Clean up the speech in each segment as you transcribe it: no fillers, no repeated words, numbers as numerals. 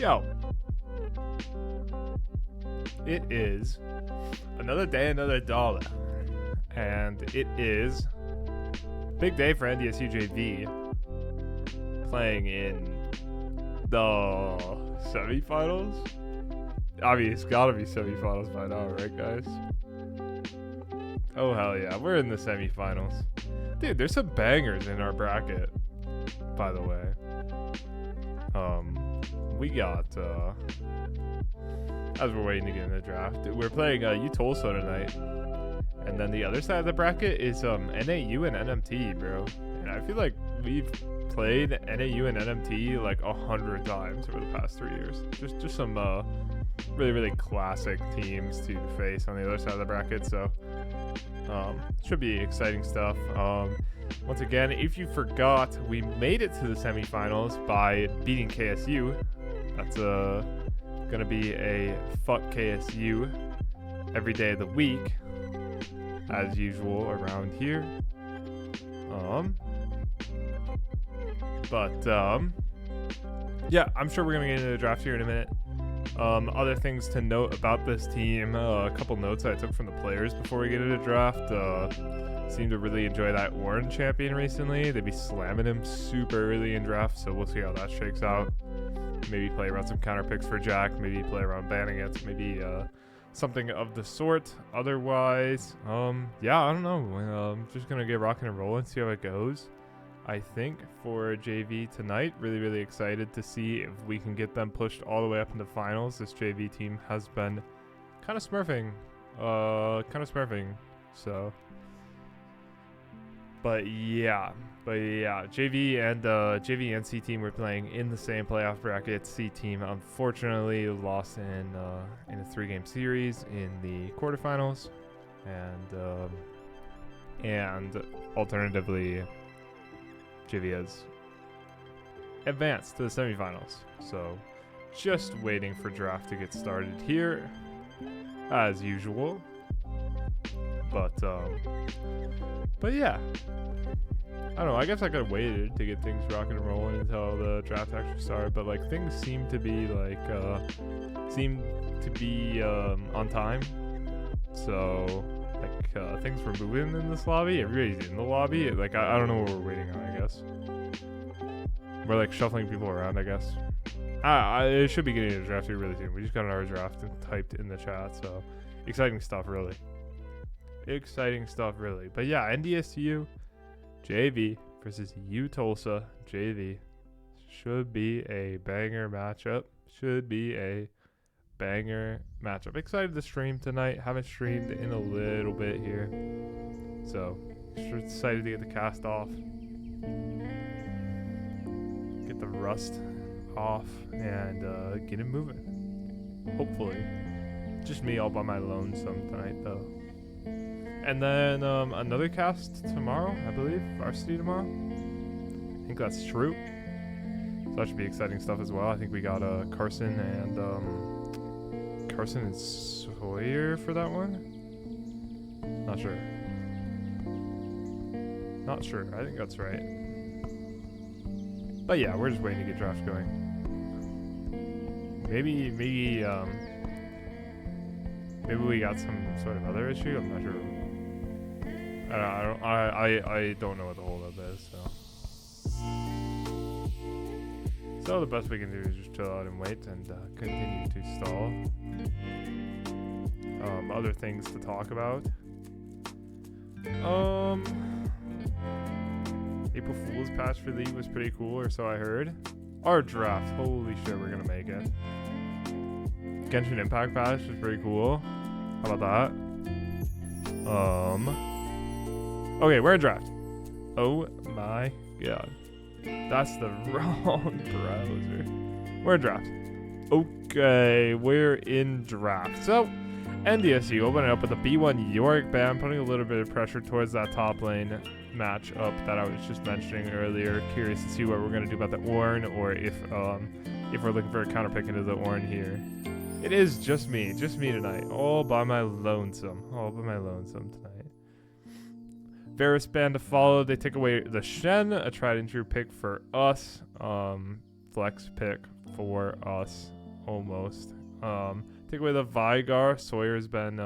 Yo. It is another day, another dollar. And it is big day for NDSU JV playing in the semifinals. I mean, it's gotta be semifinals by now, right, guys? Oh, hell yeah. We're in the semifinals. Dude, there's some bangers in our bracket, by the way. We got, as we're waiting to get in the draft, we're playing UTulsa tonight. And then the other side of the bracket is NAU and NMT, bro. And I feel like we've played NAU and NMT like 100 times over the past 3 years. Just some really, really classic teams to face on the other side of the bracket. So should be exciting stuff. Once again, if you forgot, we made it to the semifinals by beating KSU. That's gonna be a fuck KSU every day of the week, as usual around here. Yeah, I'm sure we're gonna get into the draft here in a minute. Other things to note about this team, a couple notes I took from the players before we get into the draft. Seem to really enjoy that Warren champion recently. They'd be slamming him super early in draft, so we'll see how that shakes out. Maybe play around some counter picks for Jack, maybe play around banning it, maybe something of the sort. Otherwise, yeah, I don't know. Just gonna get rocking and rolling, see how it goes. I think for JV tonight, really, really excited to see if we can get them pushed all the way up into finals. This JV team has been kind of smurfing, so. But yeah, JV and C team were playing in the same playoff bracket. C team unfortunately lost in a 3-game series in the quarterfinals, and alternatively, JV has advanced to the semifinals. So just waiting for draft to get started here, as usual. But yeah, I don't know. I guess I could have waited to get things rocking and rolling until the draft actually started. But like things seem to be on time. So like things were moving in this lobby. Everybody's in the lobby. Like I don't know what we're waiting on. I guess we're like shuffling people around. I guess. It should be getting a draft here really soon. We just got our draft and typed in the chat. So exciting stuff, really. Exciting stuff, really. But yeah, NDSU JV versus UTulsa JV should be a banger matchup. Excited to stream tonight. Haven't streamed in a little bit here, so excited to get the cast off, get the rust off, and get it moving. Hopefully, just me all by my lonesome tonight, though. And then another cast tomorrow, I believe. Varsity tomorrow. I think that's true. So that should be exciting stuff as well. I think we got Carson and Sawyer for that one. Not sure. I think that's right. But yeah, we're just waiting to get draft going. Maybe we got some sort of other issue. I'm not sure. I don't know what the holdup is, so the best we can do is just chill out and wait and continue to stall. Other things to talk about. April Fool's patch for League was pretty cool, or so I heard. Our draft, holy shit, we're gonna make it. Genshin Impact patch was pretty cool. How about that? Okay, we're in draft. Oh my god. That's the wrong browser. We're in draft. Okay, we're in draft. So, NDSU opening up with a B1 York band, putting a little bit of pressure towards that top lane matchup that I was just mentioning earlier. Curious to see what we're going to do about the Ornn, or if we're looking for a counter pick into the Ornn here. It is just me tonight, all by my lonesome tonight. Varus band to follow. They take away the Shen, a tried and true pick for us. Flex pick for us, almost. Take away the Vigar. Sawyer's been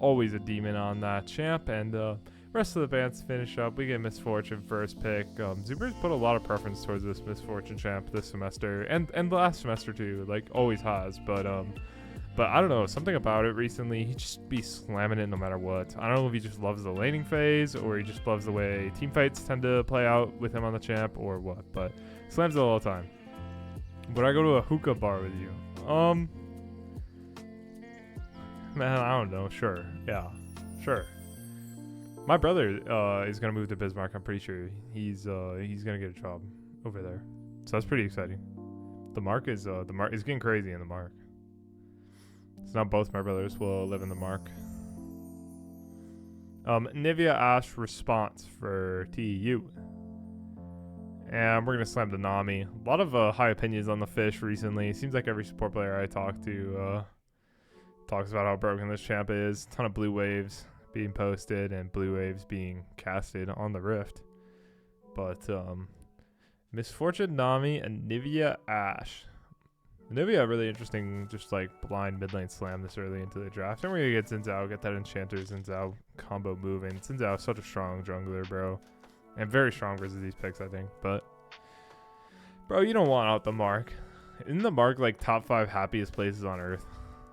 always a demon on that champ, and rest of the bands finish up. We get Misfortune first pick. Zuber's put a lot of preference towards this Misfortune champ this semester, and last semester too, like always has. But I don't know, something about it recently, he just be slamming it no matter what. I don't know if he just loves the laning phase, or he just loves the way team fights tend to play out with him on the champ, or what, but slams it all the time. Would I go to a hookah bar with you? Man, I don't know. Sure. Yeah. Sure. My brother is gonna move to Bismarck. I'm pretty sure he's gonna get a job over there. So that's pretty exciting. The mark is getting crazy in the mark. So now both my brothers will live in the mark. Nivea Ash response for TU. And we're going to slam the Nami. A lot of high opinions on the fish recently. It seems like every support player I talk to talks about how broken this champ is. Ton of blue waves being posted and blue waves being casted on the Rift. But Misfortune Nami and Nivea Ash. Nivea, really interesting, just like blind mid lane slam this early into the draft. And we're going to get Xin Zhao, get that Enchanter Xin Zhao combo moving. Xin Zhao is such a strong jungler, bro. And very strong versus these picks, I think. But, bro, you don't want out the mark. Isn't the mark like top 5 happiest places on Earth?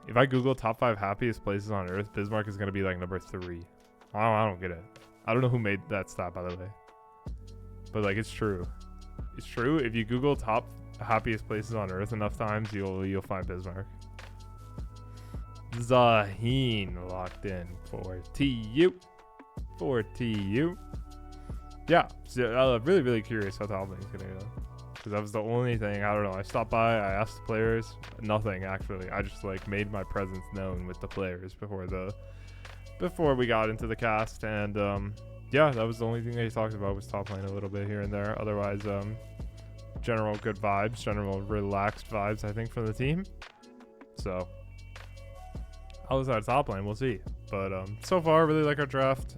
If I Google top 5 happiest places on Earth, Bismarck is going to be like number 3. I don't get it. I don't know who made that stat, by the way. But, like, it's true. It's true. If you Google top happiest places on Earth enough times, you'll find Bismarck. Zaheen locked in for TU. For TU. Yeah, so, really, really curious how top lane's gonna go. Because that was the only thing, I don't know, I stopped by, I asked the players, nothing actually. I just like made my presence known with the players before we got into the cast. And yeah, that was the only thing that he talked about was top lane a little bit here and there. Otherwise, general good vibes, general relaxed vibes, I think, from the team. So, outside top lane, we'll see. But so far, really like our draft.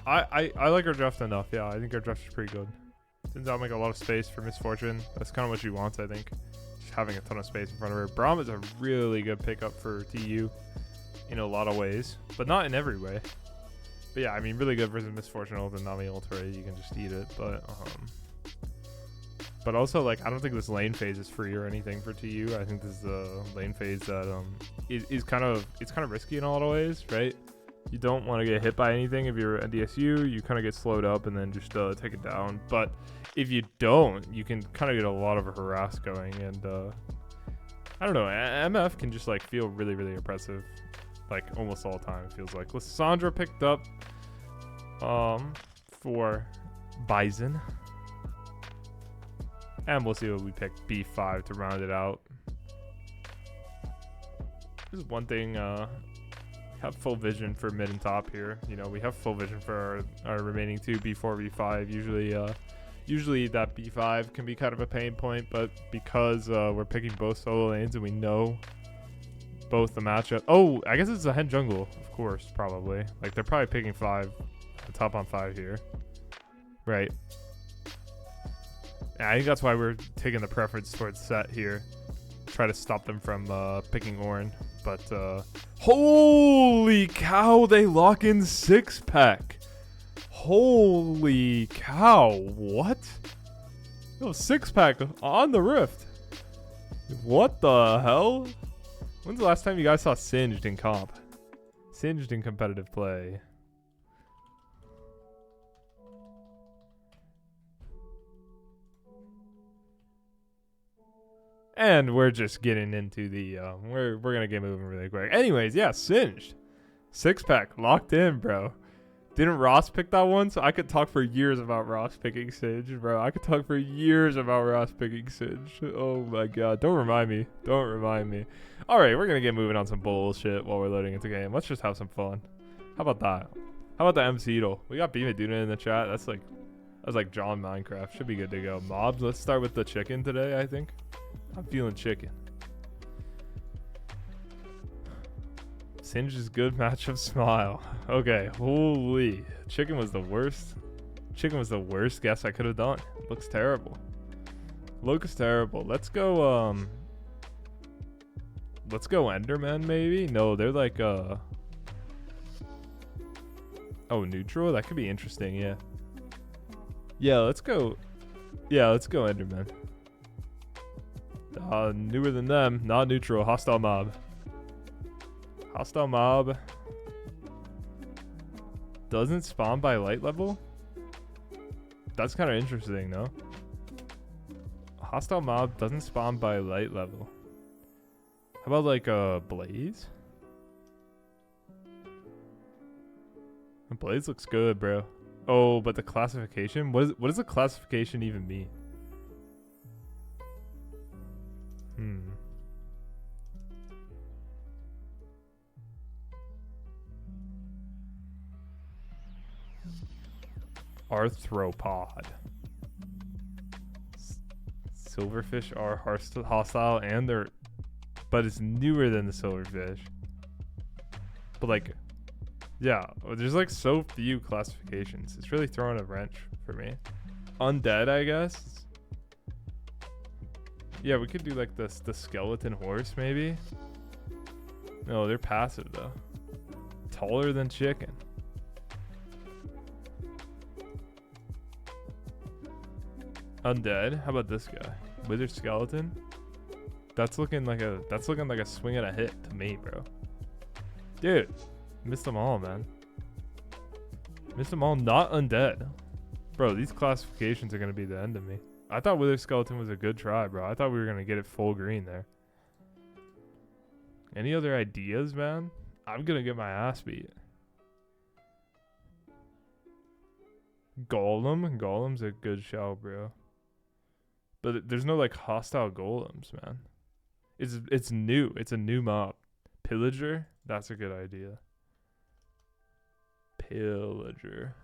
I like our draft enough. Yeah, I think our draft is pretty good. Turns out make a lot of space for Misfortune. That's kind of what she wants, I think. Just having a ton of space in front of her. Braum is a really good pickup for TU in a lot of ways, but not in every way. But yeah, I mean, really good versus Misfortune ult and Nami ult, right? You can just eat it, but also, like, I don't think this lane phase is free or anything for TU. I think this is a lane phase that is kind of risky in a lot of ways, right? You don't want to get hit by anything if you're NDSU. You kind of get slowed up and then just take it down. But if you don't, you can kind of get a lot of a harass going. And I don't know, MF can just like feel really, really impressive, like almost all the time. It feels like Lissandra picked up for Bison. And we'll see what we pick. B5 to round it out. This is one thing. Have full vision for mid and top here. You know, we have full vision for our remaining two, B4, B5. Usually that B5 can be kind of a pain point, but because we're picking both solo lanes and we know both the matchup. Oh, I guess it's a hen jungle, of course, probably. Like, they're probably picking 5, top on 5 here. Right. Yeah, I think that's why we're taking the preference towards set here. Try to stop them from picking Orin. But, holy cow, they lock in 6-pack. Holy cow, what? Yo, 6-pack on the Rift. What the hell? When's the last time you guys saw Singed in comp? Singed in competitive play. And we're just getting into the, we're going to get moving really quick. Anyways, yeah, Singed. 6-pack, locked in, bro. Didn't Ross pick that one? So I could talk for years about Ross picking Singed, bro. I could talk for years about Ross picking Singed. Oh my god, don't remind me. Don't remind me. Alright, we're going to get moving on some bullshit while we're loading into game. Let's just have some fun. How about that? How about the MC-Dle? We got Beamaduna in the chat. That's like John Minecraft. Should be good to go. Mobs, let's start with the chicken today, I think. I'm feeling chicken. Singed is good matchup smile. Okay, holy. Chicken was the worst Chicken was the worst guess I could have done. Looks terrible. Looks terrible. Let's go Enderman maybe? No, they're like oh, neutral? That could be interesting, yeah. Yeah, let's go Enderman. Newer than them, not neutral, hostile mob. Hostile mob doesn't spawn by light level? That's kind of interesting, no? Hostile mob doesn't spawn by light level. How about like Blaze? Blaze looks good, bro. Oh, but the classification? What does the classification even mean? Arthropod. Silverfish are hostile and they're... But it's newer than the silverfish. But like... Yeah, there's like so few classifications. It's really throwing a wrench for me. Undead, I guess. Yeah, we could do like the skeleton horse maybe. No, they're passive though. Taller than chicken. Undead. How about this guy? Wither skeleton. That's looking like a swing and a hit to me, bro. Dude, missed them all, man. Missed them all. Not undead, bro. These classifications are gonna be the end of me. I thought wither skeleton was a good try, bro. I thought we were gonna get it full green there. Any other ideas, man? I'm gonna get my ass beat. Golem's a good shout, bro. But there's no like hostile golems, man. It's new. It's a new mob. Pillager, that's a good idea. Pillager.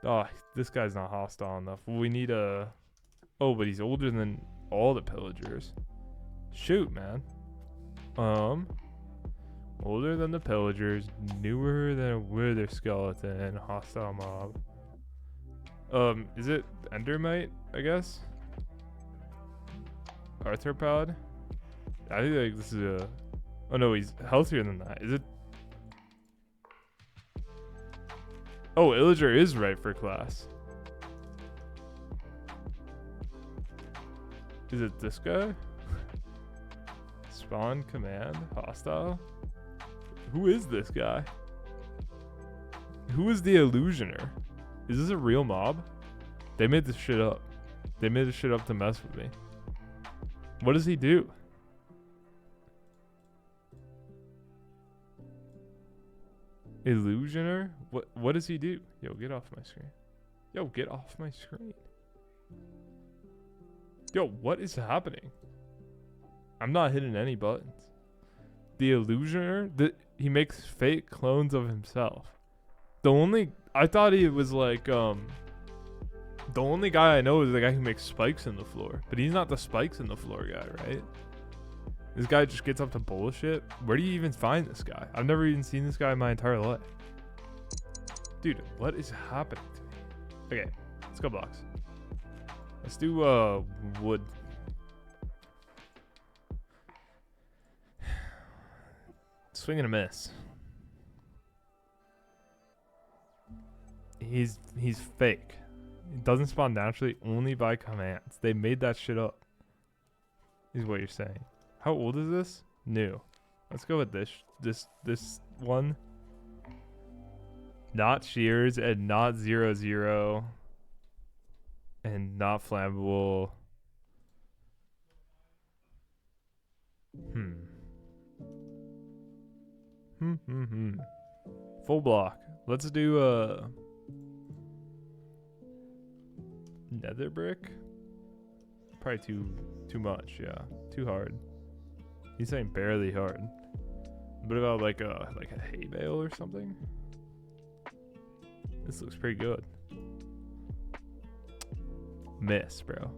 Oh, this guy's not hostile enough. We need a... Oh, but he's older than all the pillagers. Shoot, man. Older than the pillagers, newer than a wither skeleton, hostile mob. Is it Endermite, I guess? Arthropod? I think like this is a... Oh no, he's healthier than that. Is it... Oh, Illager is right for class. Is it this guy? Spawn command, hostile? Who is this guy? Who is the Illusioner? Is this a real mob? They made this shit up. They made this shit up to mess with me. What does he do? Illusioner? What does he do? Yo, get off my screen. Yo, get off my screen. Yo, what is happening? I'm not hitting any buttons. The Illusioner? He makes fake clones of himself. I thought he was like, the only guy I know is the guy who makes spikes in the floor. But he's not the spikes in the floor guy, right? This guy just gets up to bullshit. Where do you even find this guy? I've never even seen this guy in my entire life. Dude, what is happening to me? Okay, let's go blocks. Let's do wood. Swing and a miss. He's fake. It doesn't spawn naturally, only by commands. They made that shit up. Is what you're saying. How old is this? New. Let's go with this one. Not shears and not 0-0 and not flammable. Full block. Let's do nether brick. Probably too much. Yeah, too hard. He's saying barely hard. What about like a hay bale or something? This looks pretty good. Miss, bro.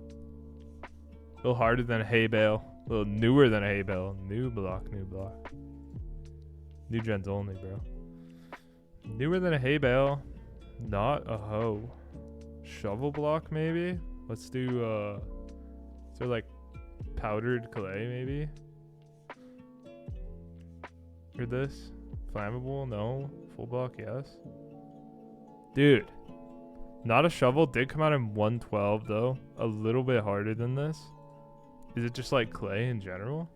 A little harder than a hay bale. A little newer than a hay bale. New block. New gens only, bro. Newer than a hay bale. Not a hoe. Shovel block, maybe? Let's do, so like powdered clay, maybe? Or this? Flammable? No. Full block? Yes. Dude. Not a shovel. Did come out in 112, though. A little bit harder than this. Is it just like clay in general?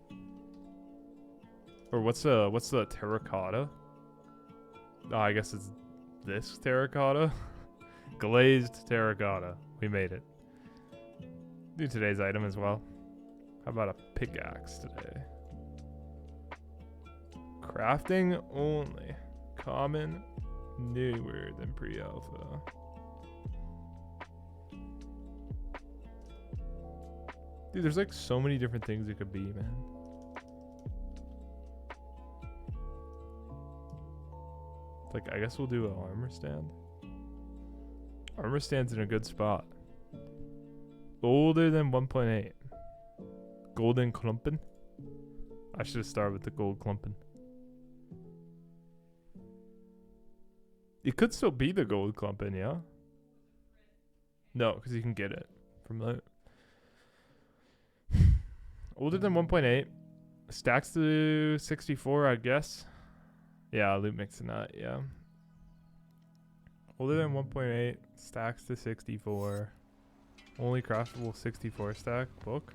Or what's the terracotta? Oh, I guess it's this terracotta. Glazed terracotta. We made it. Do today's item as well. How about a pickaxe today? Crafting only. Common. Newer than pre-alpha. Dude, there's like so many different things it could be, man. Like, I guess we'll do an armor stand. Armor stand's in a good spot. Older than 1.8. Golden Klumpen. I should have started with the gold Klumpen. It could still be the gold Klumpen, yeah? No, because you can get it from that. Older than 1.8. Stacks to 64, I guess. Yeah, loot mix and that, yeah. Older than 1.8. Stacks to 64. Only craftable 64 stack. Book.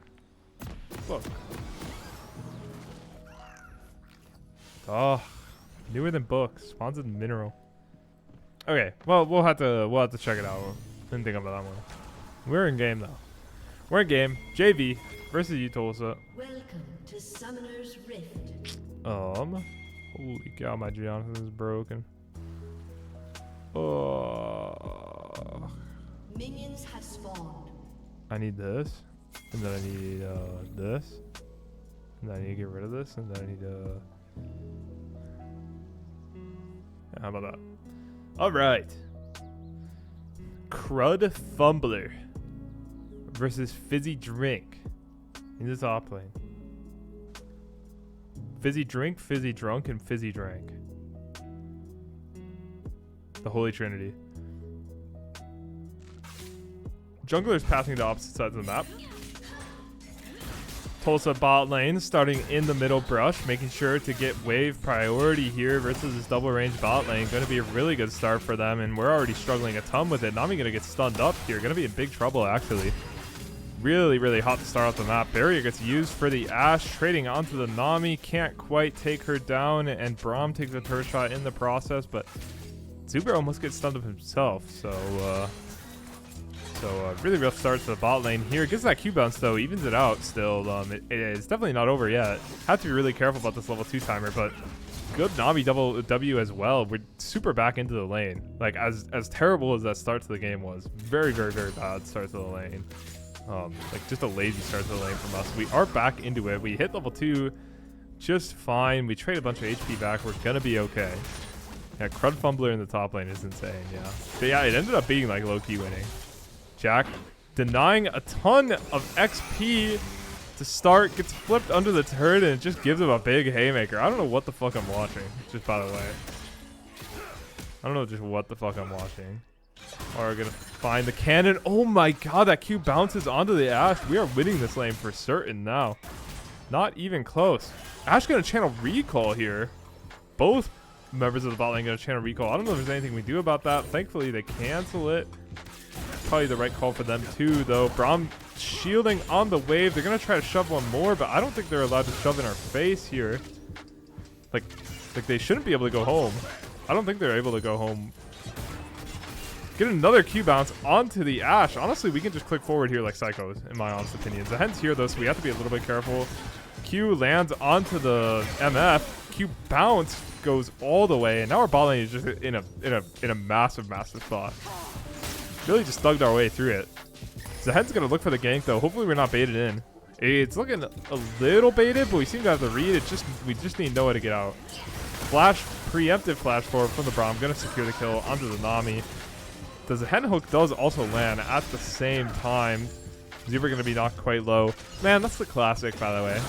Book. Oh, newer than book. Spawns in mineral. Okay, well we'll have to check it out. Didn't think about that one. We're in game though. We're in game. JV versus UTulsa. Welcome to Summoner's Rift. Holy cow, my Jonathan is broken. Oh. Minions have spawned. I need this, and then I need this, and then I need to get rid of this, and then I need to. Yeah, how about that? All right. Crud Fumbler versus Fizzy Drink in the top lane. Fizzy Drink, Fizzy Drunk, and Fizzy Drank. The Holy Trinity. Jungler's passing to opposite sides of the map. Tulsa bot lane starting in the middle brush, making sure to get wave priority here versus this double range bot lane. Going to be a really good start for them, and we're already struggling a ton with it. Nami going to get stunned up here. Going to be in big trouble, actually. Really, really hot to start off the map. Barrier gets used for the Ashe, trading onto the Nami. Can't quite take her down, and Braum takes a turret shot in the process, but Zuber almost gets stunned up himself, so really rough start to the bot lane here. Gets that Q bounce though, evens it out still. It's definitely not over yet. Have to be really careful about this level 2 timer, but good Nami double W as well. We're super back into the lane. Like as terrible as that start to the game was, very, very, very bad start to the lane. Like just a lazy start to the lane from us. We are back into it. We hit level 2 just fine. We trade a bunch of HP back. We're gonna be okay. Yeah, Crud Fumbler in the top lane is insane, yeah. But yeah, it ended up being like low-key winning. Jack denying a ton of XP to start, gets flipped under the turret, and it just gives him a big haymaker. I don't know what the fuck I'm watching, just by the way. I don't know just what the fuck I'm watching. Or we're gonna find the cannon. Oh my god, that Q bounces onto the Ashe. We are winning this lane for certain now. Not even close. Ashe gonna channel recall here. Both members of the bot lane gonna channel recall. I don't know if there's anything we do about that. Thankfully, they cancel it. Probably the right call for them too, though. Braum shielding on the wave. They're gonna try to shove one more, but I don't think they're allowed to shove in our face here. Like they shouldn't be able to go home. I don't think they're able to go home. Get another Q bounce onto the Ashe. Honestly, we can just click forward here like psychos, in my honest opinion. The Hen's here though, so we have to be a little bit careful. Q lands onto the MF. Q bounce goes all the way, and now our bot lane is just in a massive spot. Really just thugged our way through it. Zahen's gonna look for the gank though. Hopefully we're not baited in. It's looking a little baited, but we seem to have the read. We just need Noah to get out. Preemptive flash forward from the Braum. Gonna secure the kill onto the Nami. The Zahen hook does also land at the same time. Zuber gonna be knocked quite low. Man, that's the classic, by the way.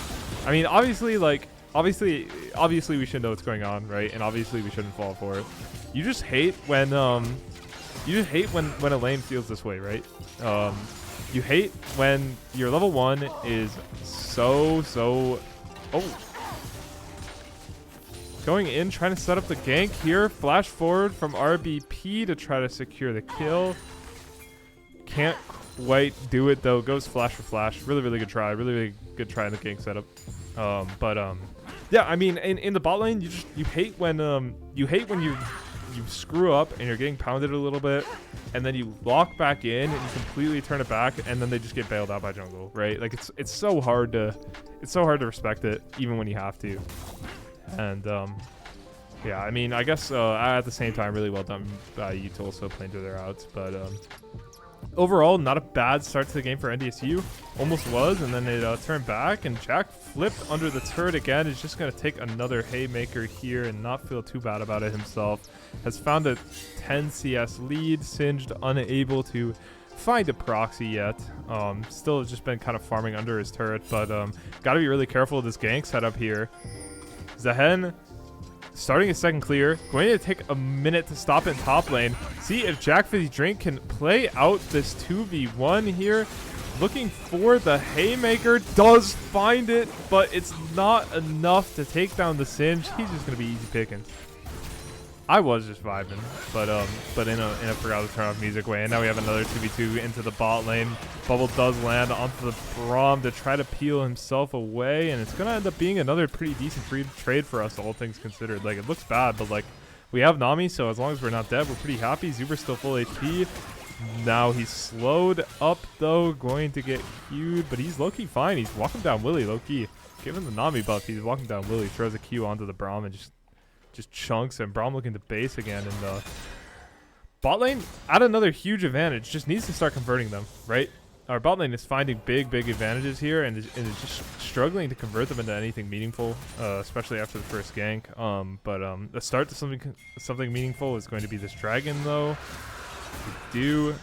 I mean, obviously we should know what's going on, right? And obviously we shouldn't fall for it. you just hate when when a lane feels this way, right? You hate when your level 1 is so oh. Going in, trying to set up the gank here. Flash forward from RBP to try to secure the kill. Can't quite do it though. Goes flash for flash. Really good try. Really good try in the gank setup. Yeah, I mean, in the bot lane, you hate when you screw up and you're getting pounded a little bit, and then you lock back in and you completely turn it back, and then they just get bailed out by jungle, right? Like it's so hard to respect it even when you have to. And yeah, I mean, I guess at the same time, really well done by UTulsa playing to their outs, but overall, not a bad start to the game for NDSU. Almost was, and then it turned back, and Jack flipped under the turret again. Is just going to take another haymaker here and not feel too bad about it himself. Has found a 10 CS lead. Singed unable to find a proxy yet. Still has just been kind of farming under his turret, but got to be really careful of this gank setup here. Zahen starting his second clear, going to take a minute to stop in top lane. See if Jack Fizzy Drink can play out this 2v1 here. Looking for the haymaker, does find it, but it's not enough to take down the Singe. He's just gonna be easy picking. I was just vibing, but in a forgot to turn off music way, and now we have another 2v2 into the bot lane. Bubble does land onto the Braum to try to peel himself away, and it's gonna end up being another pretty decent free trade for us, all things considered. Like, it looks bad, but like, we have Nami, so as long as we're not dead, we're pretty happy. Zuber's still full HP. Now he's slowed up though, going to get queued, but he's low-key fine. He's walking down Willy low-key. Given the Nami buff, he's walking down Willy, throws a Q onto the Braum and just chunks, and Braum looking to base again, and bot lane at another huge advantage, just needs to start converting them, right? Our bot lane is finding big advantages here, and is just struggling to convert them into anything meaningful, especially after the first gank. The start to something meaningful is going to be this dragon though. We do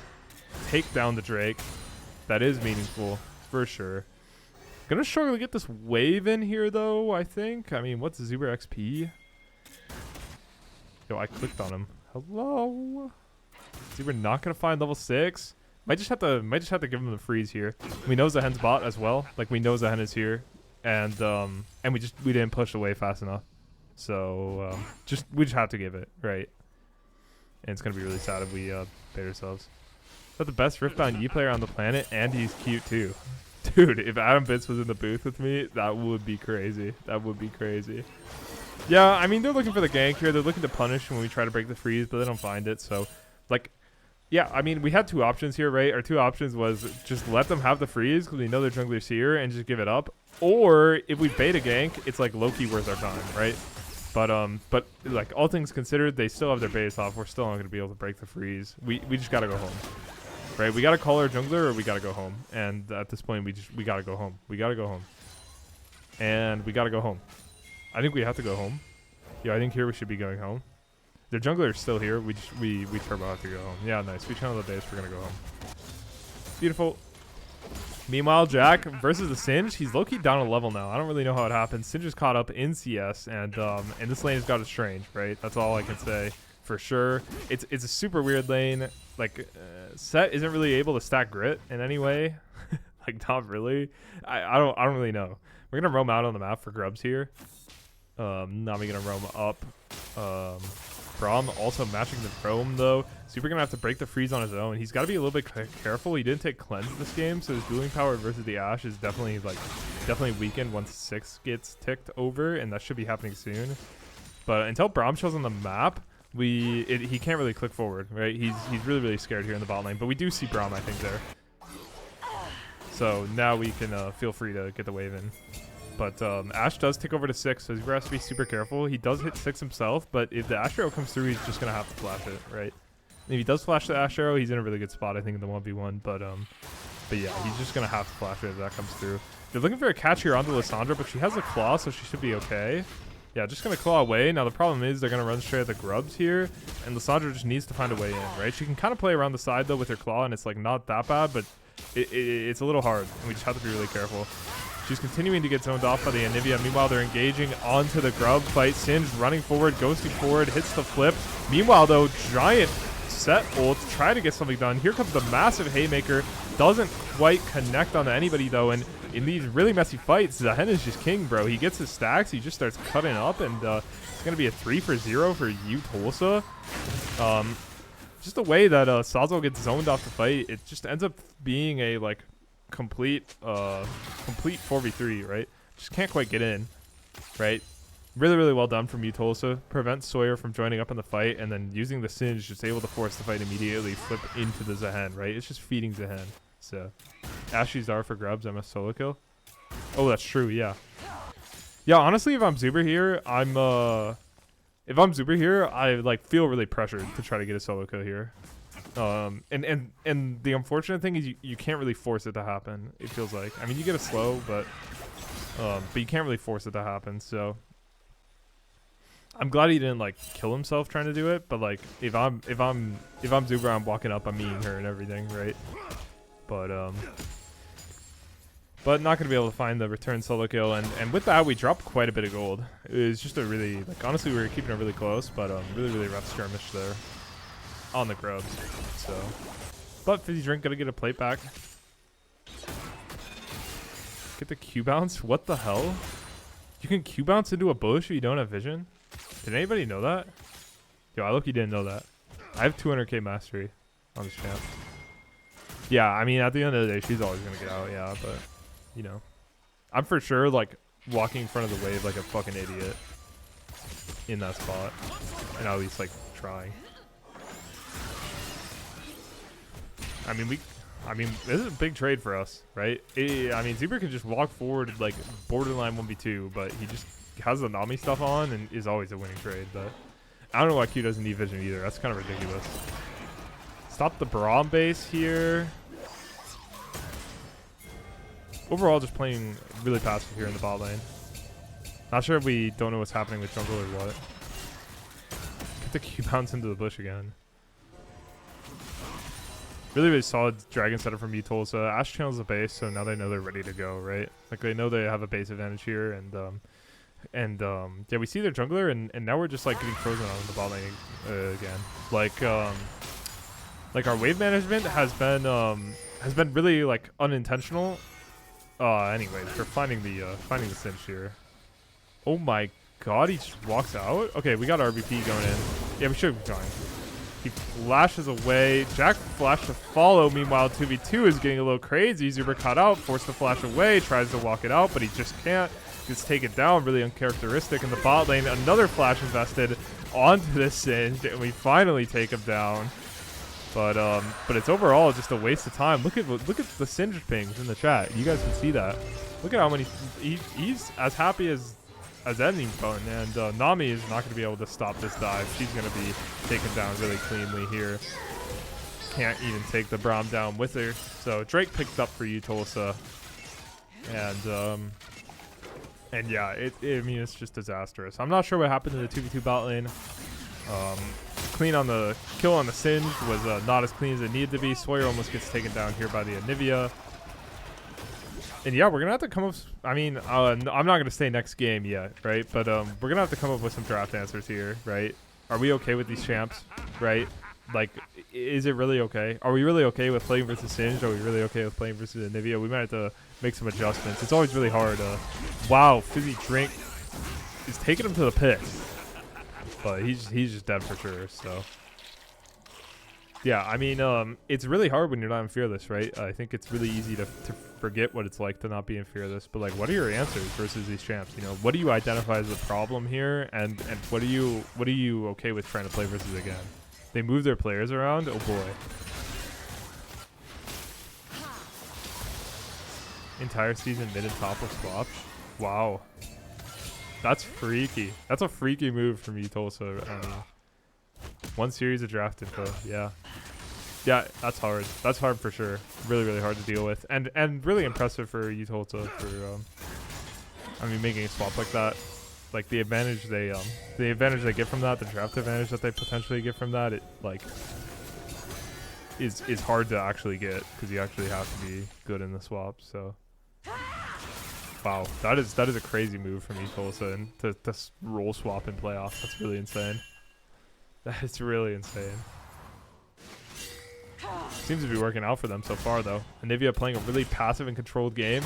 take down the Drake. That is meaningful for sure. Gonna struggle to get this wave in here though, I think. I mean, what's Zuber XP? Yo, I clicked on him. Hello? See, we're not gonna find level 6. Might just have to give him the freeze here. We know Zahen's bot as well. Like, we know Zahen is here, and we didn't push away fast enough. So we just have to give it, right? And it's gonna be really sad if we bait ourselves. But the best Riftbound Yi player on the planet, and he's cute too. Dude, if Adam Bitz was in the booth with me, that would be crazy. That would be crazy. Yeah, I mean, they're looking for the gank here. They're looking to punish when we try to break the freeze, but they don't find it. So, like, yeah, I mean, we had two options here, right? Our two options was just let them have the freeze because we know their jungler's here and just give it up. Or if we bait a gank, it's like low-key worth our time, right? But like, all things considered, they still have their base off. We're still not going to be able to break the freeze. We just got to go home, right? We got to call our jungler or we got to go home. And at this point, we got to go home. We got to go home. And we got to go home. I think we have to go home. Yeah, I think here we should be going home. Their jungler is still here. We turbo have to go home. Yeah, nice. We channel the base. We're gonna go home. Beautiful. Meanwhile, Jack versus the Singe. He's low-key down a level now. I don't really know how it happened. Singe is caught up in CS, and this lane has got a strange, right? That's all I can say for sure. It's a super weird lane. Like, Set isn't really able to stack grit in any way. Like, not really. I don't really know. We're gonna roam out on the map for grubs here. Nami gonna roam up. Braum also matching the roam though. Super gonna have to break the freeze on his own. He's got to be a little bit careful. He didn't take cleanse this game, so his dueling power versus the Ashe is definitely weakened once 6 gets ticked over, and that should be happening soon. But until Braum shows on the map, he can't really click forward, right? He's really scared here in the bot lane. But we do see Braum, I think, there. So now we can feel free to get the wave in. But Ashe does take over to 6, so he has to be super careful. He does hit 6 himself, but if the Ashe arrow comes through, he's just going to have to flash it, right? And if he does flash the Ashe arrow, he's in a really good spot, I think, in the 1v1. But yeah, he's just going to have to flash it if that comes through. They're looking for a catch here onto Lissandra, but she has a claw, so she should be okay. Yeah, just going to claw away. Now, the problem is they're going to run straight at the grubs here, and Lissandra just needs to find a way in, right? She can kind of play around the side, though, with her claw, and it's, like, not that bad, but it's a little hard, and we just have to be really careful. She's continuing to get zoned off by the Anivia. Meanwhile, they're engaging onto the grub fight. Singe running forward, ghosting forward, hits the flip. Meanwhile, though, giant set ult to try to get something done. Here comes the massive haymaker. Doesn't quite connect on anybody, though, and in these really messy fights, Zahen is just king, bro. He gets his stacks, he just starts cutting up, and it's going to be a 3-for-0 for UTulsa. Just the way that Sazo gets zoned off the fight, it just ends up being a, like, complete 4v3, right? Just can't quite get in, right? Really, really well done from UTulsa. Prevents Sawyer from joining up in the fight, and then using the Singe, just able to force the fight immediately, flip into the Zahen, right? It's just feeding Zahen. So, Ashley's R for grubs, MS solo kill. Oh, that's true, yeah. Yeah, honestly, if I'm Zuber here, I like feel really pressured to try to get a solo kill here. And the unfortunate thing is you can't really force it to happen, it feels like. I mean, you get a slow, but you can't really force it to happen, so I'm glad he didn't like kill himself trying to do it, but like if I'm Zuber, I'm walking up, I'm meeting her and everything, right? But not gonna be able to find the return solo kill, and with that we dropped quite a bit of gold. It was just a really, like, honestly we were keeping it really close, but really, really rough skirmish there on the grubs. So, but Fizzy Drink gonna get a plate back. Get the Q bounce. What the hell? You can Q bounce into a bush if you don't have vision. Did anybody know that? Yo, I look, you didn't know that. I have 200k mastery on this champ. Yeah, I mean, at the end of the day, she's always gonna get out. Yeah, but you know, I'm for sure like walking in front of the wave like a fucking idiot in that spot, and at least like trying. I mean, this is a big trade for us, right? I mean, Zebra can just walk forward like borderline 1v2, but he just has the Nami stuff on and is always a winning trade. But I don't know why Q doesn't need vision either. That's kind of ridiculous. Stop the Braum base here. Overall, just playing really passive here in the bot lane. Not sure if we don't know what's happening with jungle or what. Get the Q bounce into the bush again. Really, really solid dragon setup from UTulsa. Ash channels the base, so now they know they're ready to go, right? Like, they know they have a base advantage here, and yeah, we see their jungler, and now we're just like getting frozen on the bot lane again. Like our wave management has been really like unintentional. Anyways, for finding the cinch here. Oh my god, he just walks out. Okay, we got RBP going in. Yeah, we should be fine. He flashes away. Jack flashed to follow. Meanwhile, 2v2 is getting a little crazy. Zuber caught out, forced to flash away, tries to walk it out, but he just can't. Just take it down. Really uncharacteristic in the bot lane. Another flash invested onto this Singe, and we finally take him down. But it's overall just a waste of time. Look at the Singe pings in the chat. You guys can see that. Look at how many. He's as happy as anyone, and Nami is not going to be able to stop this dive. She's going to be taken down really cleanly here. Can't even take the Braum down with her. So Drake picked up for UTulsa, and yeah, I mean, it's just disastrous. I'm not sure what happened in the 2v2 bot lane. Clean on the kill on the Singe was not as clean as it needed to be. Sawyer almost gets taken down here by the Anivia. And yeah, we're going to have to come up, I mean, I'm not going to say next game yet, right? But we're going to have to come up with some draft answers here, right? Are we okay with these champs, right? Like, is it really okay? Are we really okay with playing versus Singe? Are we really okay with playing versus Anivia? We might have to make some adjustments. It's always really hard. Wow, Fizzy Drink is taking him to the pit. But he's just dead for sure, so. Yeah, I mean, it's really hard when you're not in Fearless, right? I think it's really easy to forget what it's like to not be in Fearless. But, like, what are your answers versus these champs? You know, what do you identify as a problem here? And what are you okay with trying to play versus again? They move their players around? Oh, boy. Entire season mid and top of swaps? Wow. That's freaky. That's a freaky move from UTulsa. I mean, one series of draft info. Yeah. Yeah, that's hard. That's hard for sure. Really, really hard to deal with. And really impressive for UTulsa for, I mean, making a swap like that. Like, the advantage they get from that, the draft advantage that they potentially get from that, it, like, is hard to actually get because you actually have to be good in the swap, so. Wow, that is a crazy move from UTulsa and to roll swap in playoffs. That's really insane. That is really insane. Seems to be working out for them so far, though. Anivia playing a really passive and controlled game.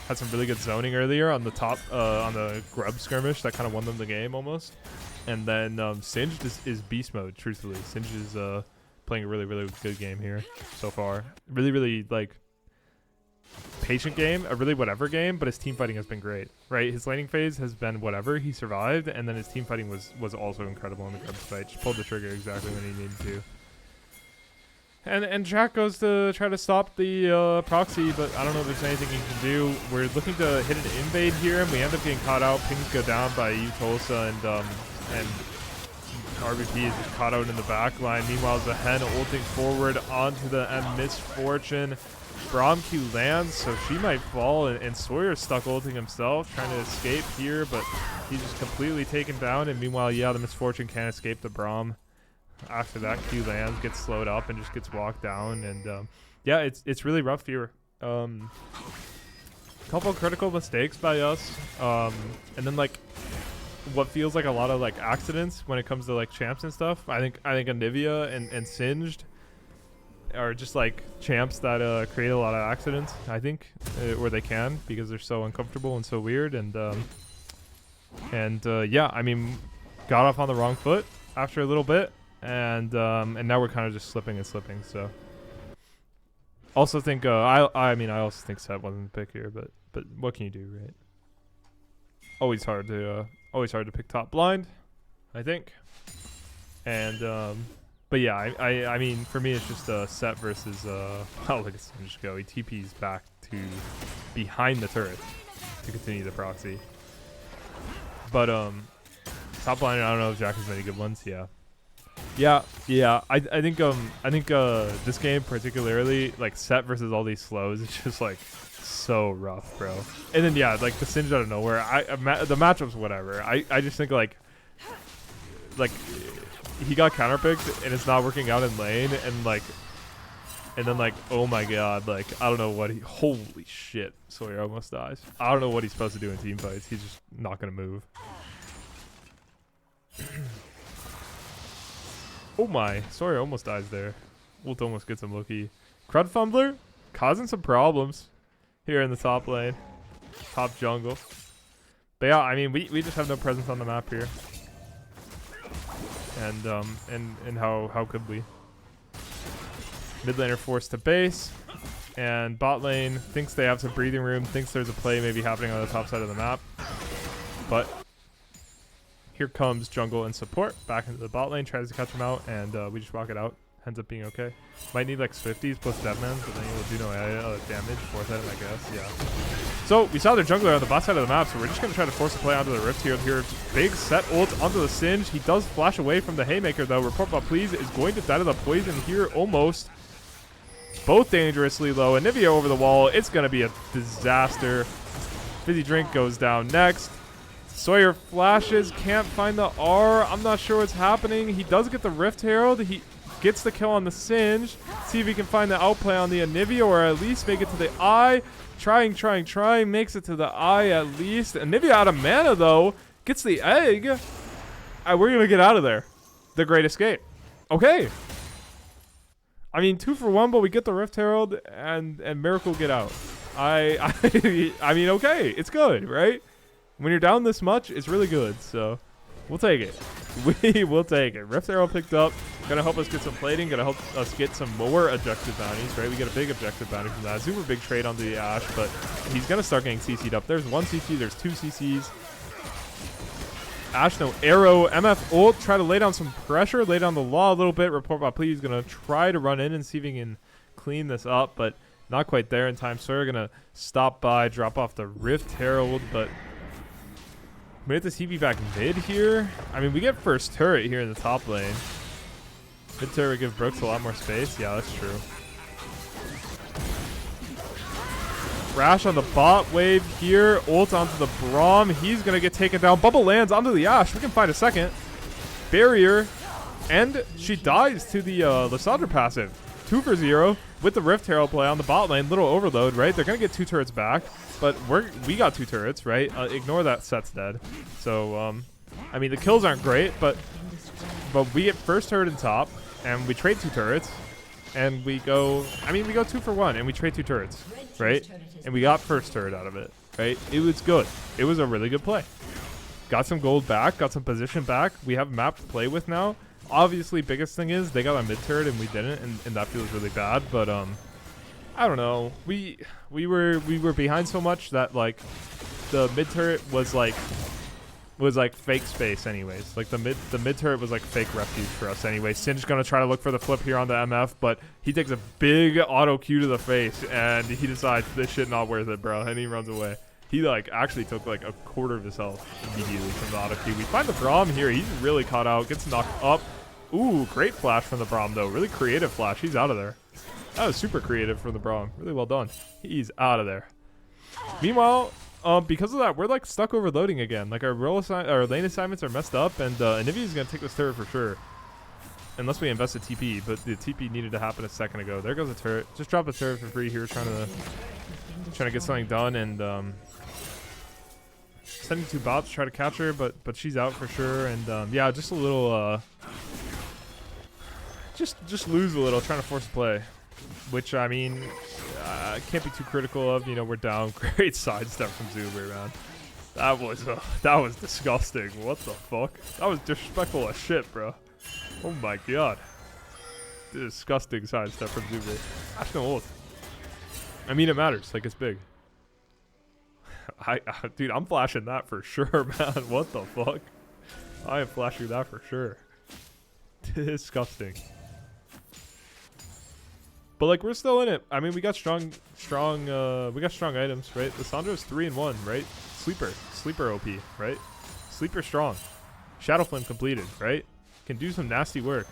Had some really good zoning earlier on the top, on the grub skirmish that kind of won them the game almost. And then Singed is beast mode, truthfully. Singed is playing a really, really good game here so far. Really, really, like, patient game, a really whatever game, but his team fighting has been great, right? His laning phase has been whatever. He survived, and then his team fighting was also incredible in the grub fight. Just pulled the trigger exactly when he needed to. And Jack goes to try to stop the proxy, but I don't know if there's anything he can do. We're looking to hit an invade here, and we end up getting caught out. Pings go down by UTulsa, and RBP is just caught out in the back line. Meanwhile, the Hen ulting forward onto the Misfortune. Braum Q lands, so she might fall, and Sawyer's stuck ulting himself, trying to escape here, but he's just completely taken down. And meanwhile, yeah, the Misfortune can't escape the Braum. After that, Q lands, gets slowed up, and just gets walked down. And yeah, it's really rough here. Couple critical mistakes by us, and then like what feels like a lot of like accidents when it comes to like champs and stuff. I think Anivia and Singed are just like champs that create a lot of accidents. I think, or they can, because they're so uncomfortable and so weird. And yeah, I mean, got off on the wrong foot after a little bit. And now we're kind of just slipping. So also think I mean I also think Seth wasn't the pick here, but what can you do, right? Always hard to pick top blind, I think. And but yeah, I mean for me it's just Seth versus oh look at Singe go. He TP's back to behind the turret to continue the proxy. But top blind, I don't know if Jack has many good ones. Yeah, I think this game particularly, like Set versus all these slows, it's just like so rough, bro. And then yeah, like the Singe out of nowhere. The matchups, whatever. I just think like he got counterpicked and it's not working out in lane, and then like oh my god, like I don't know what holy shit, Sawyer almost dies. I don't know what he's supposed to do in team fights. He's just not gonna move. Oh my, Sawyer almost dies there. Ult almost gets him lucky. Crud Fumbler causing some problems here in the top lane. Top jungle. But yeah, I mean, we just have no presence on the map here. And how could we? Mid laner forced to base. And bot lane thinks they have some breathing room, thinks there's a play maybe happening on the top side of the map. But here comes jungle and support back into the bot lane, tries to catch him out, and we just walk it out. Ends up being okay. Might need like Swifties plus Deadman, but then you'll do no damage. Fourth item, I guess. Yeah. So we saw their jungler on the bot side of the map, so we're just going to try to force a play onto the Rift here. Big Set ult onto the Singe. He does flash away from the Haymaker, though. Report bot, please, is going to die to the poison here almost. Both dangerously low. Anivia over the wall. It's going to be a disaster. Fizzy Drink goes down next. Sawyer flashes, can't find the R. I'm not sure what's happening. He does get the Rift Herald. He gets the kill on the Singe. See if he can find the outplay on the Anivia, or at least make it to the eye. Trying. Makes it to the eye at least. Anivia out of mana, though. Gets the egg. We're going to get out of there. The Great Escape. Okay. I mean, 2 for 1, but we get the Rift Herald and Miracle get out. I mean, okay. It's good, right? When you're down this much, it's really good, so we'll take it. We will take it. Rift Arrow picked up. Gonna help us get some plating. Gonna help us get some more objective bounties, right? We get a big objective bounty from that. Super big trade onto the Ashe, but he's gonna start getting CC'd up. There's 1 CC, there's 2 CCs. Ashe, no arrow. MF ult, try to lay down some pressure, lay down the law a little bit. Report bot, please. Gonna try to run in and see if he can clean this up, but not quite there in time. Sawyer gonna stop by, drop off the Rift Herald, but we have the CB back mid here. I mean, we get first turret here in the top lane. Mid turret would give Brooks a lot more space. Yeah, that's true. Rash on the bot wave here. Ult onto the Braum. He's going to get taken down. Bubble lands onto the Ashe. We can find a second. Barrier. And she dies to the Lysandra passive. 2 for 0. with the Rift Herald play on the bot lane, little overload, right? They're gonna get 2 turrets back, but we got 2 turrets, right? Ignore that set's dead. So I mean the kills aren't great, but we get first turret in top, and we trade 2 turrets, and we go 2 for 1, and we trade 2 turrets, right? And we got first turret out of it, right? It was good. It was a really good play. Got some gold back, got some position back. We have a map to play with now. Obviously, biggest thing is they got a mid turret and we didn't, and that feels really bad. But I don't know. We were behind so much that like the mid turret was like fake space anyways. Like the mid turret was like fake refuge for us anyway. Singe gonna try to look for the flip here on the MF, but he takes a big auto Q to the face and he decides this shit not worth it, bro, and he runs away. He like actually took like a quarter of his health immediately from the auto Q. We find the Braum here. He's really caught out. Gets knocked up. Ooh, great flash from the Braum though. Really creative flash. He's out of there. That was super creative from the Braum. Really well done. He's out of there. Meanwhile, because of that, we're like stuck overloading again. Like our lane assignments are messed up, and Anivia's gonna take this turret for sure. Unless we invest a TP, but the TP needed to happen a second ago. There goes the turret. Just drop a turret for free here, trying to get something done, and sending 2 bots to try to catch her, but she's out for sure. And yeah, just a little just lose a little, trying to force a play, which I mean can't be too critical of. You know, we're down. Great sidestep from Zuber, man. That was disgusting. What the fuck? That was disrespectful as shit, bro. Oh my god. Disgusting sidestep from Zuber. That's no ult. I mean, it matters. Like, it's big. Dude, I'm flashing that for sure, man. What the fuck? I am flashing that for sure. Disgusting. But like, we're still in it. I mean, we got strong items, right? Lissandra's 3-1, right? Sleeper OP, right? Sleeper strong. Shadow Flame completed, right? Can do some nasty work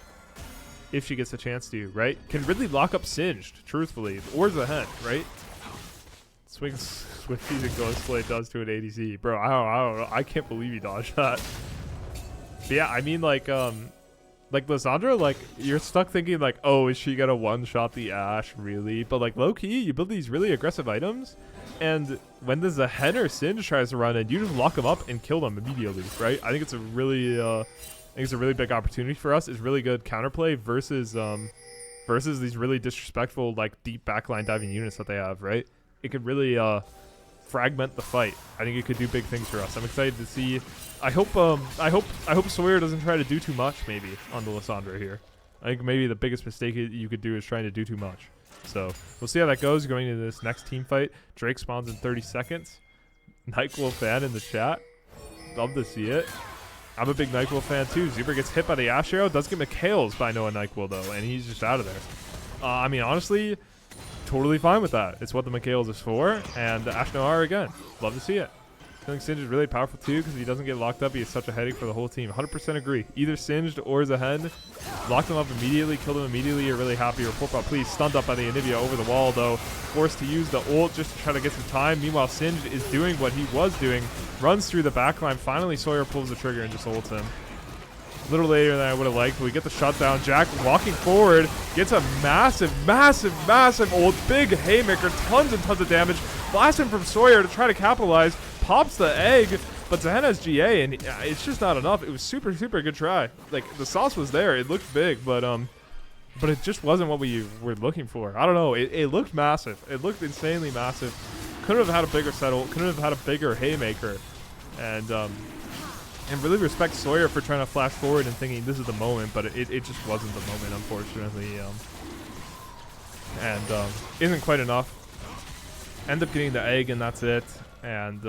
if she gets a chance to, right? Can really lock up Singed, truthfully. Or the head, right? Swings with Season Ghostblade does to an ADC. Bro, I don't know. I can't believe he dodged that. But yeah, I mean, like Lissandra, like, you're stuck thinking, like, oh, is she gonna one-shot the Ashe, really? But, like, low-key, you build these really aggressive items, and when there's a Hen or Singe tries to run in, you just lock them up and kill them immediately, right? I think it's a really, big opportunity for us. It's really good counterplay versus these really disrespectful, like, deep backline diving units that they have, right? It could really, fragment the fight. I think it could do big things for us. I'm excited to see. I hope Sawyer doesn't try to do too much maybe on the Lissandra here. I think maybe the biggest mistake you could do is trying to do too much. So we'll see how that goes going into this next team fight. Drake spawns in 30 seconds. NyQuil fan in the chat. Love to see it. I'm a big NyQuil fan too. Zuber gets hit by the Ashe arrow. Does get McHale's by Noah NyQuil though, and he's just out of there. I mean, honestly, totally fine with that. It's what the McHale's is for, and Ashe Noir again. Love to see it. I think Singed is really powerful too because if he doesn't get locked up, he is such a headache for the whole team. 100% agree. Either Singed or Zahen. Lock them up immediately, kill them immediately. You're really happy. Report bot, please. Stunned up by the Anivia over the wall though. Forced to use the ult just to try to get some time. Meanwhile, Singed is doing what he was doing. Runs through the backline. Finally, Sawyer pulls the trigger and just ults him. A little later than I would have liked, but we get the shutdown. Jack walking forward, gets a massive ult. Big haymaker, tons and tons of damage. Blasting from Sawyer to try to capitalize. Pops the egg, but Zahen has GA, and it's just not enough. It was super good try. Like, the sauce was there. It looked big, but it just wasn't what we were looking for. I don't know. It looked massive. It looked insanely massive. Couldn't have had a bigger settle. Couldn't have had a bigger haymaker. And really respect Sawyer for trying to flash forward and thinking this is the moment, but it just wasn't the moment, unfortunately. Isn't quite enough. End up getting the egg, and that's it. And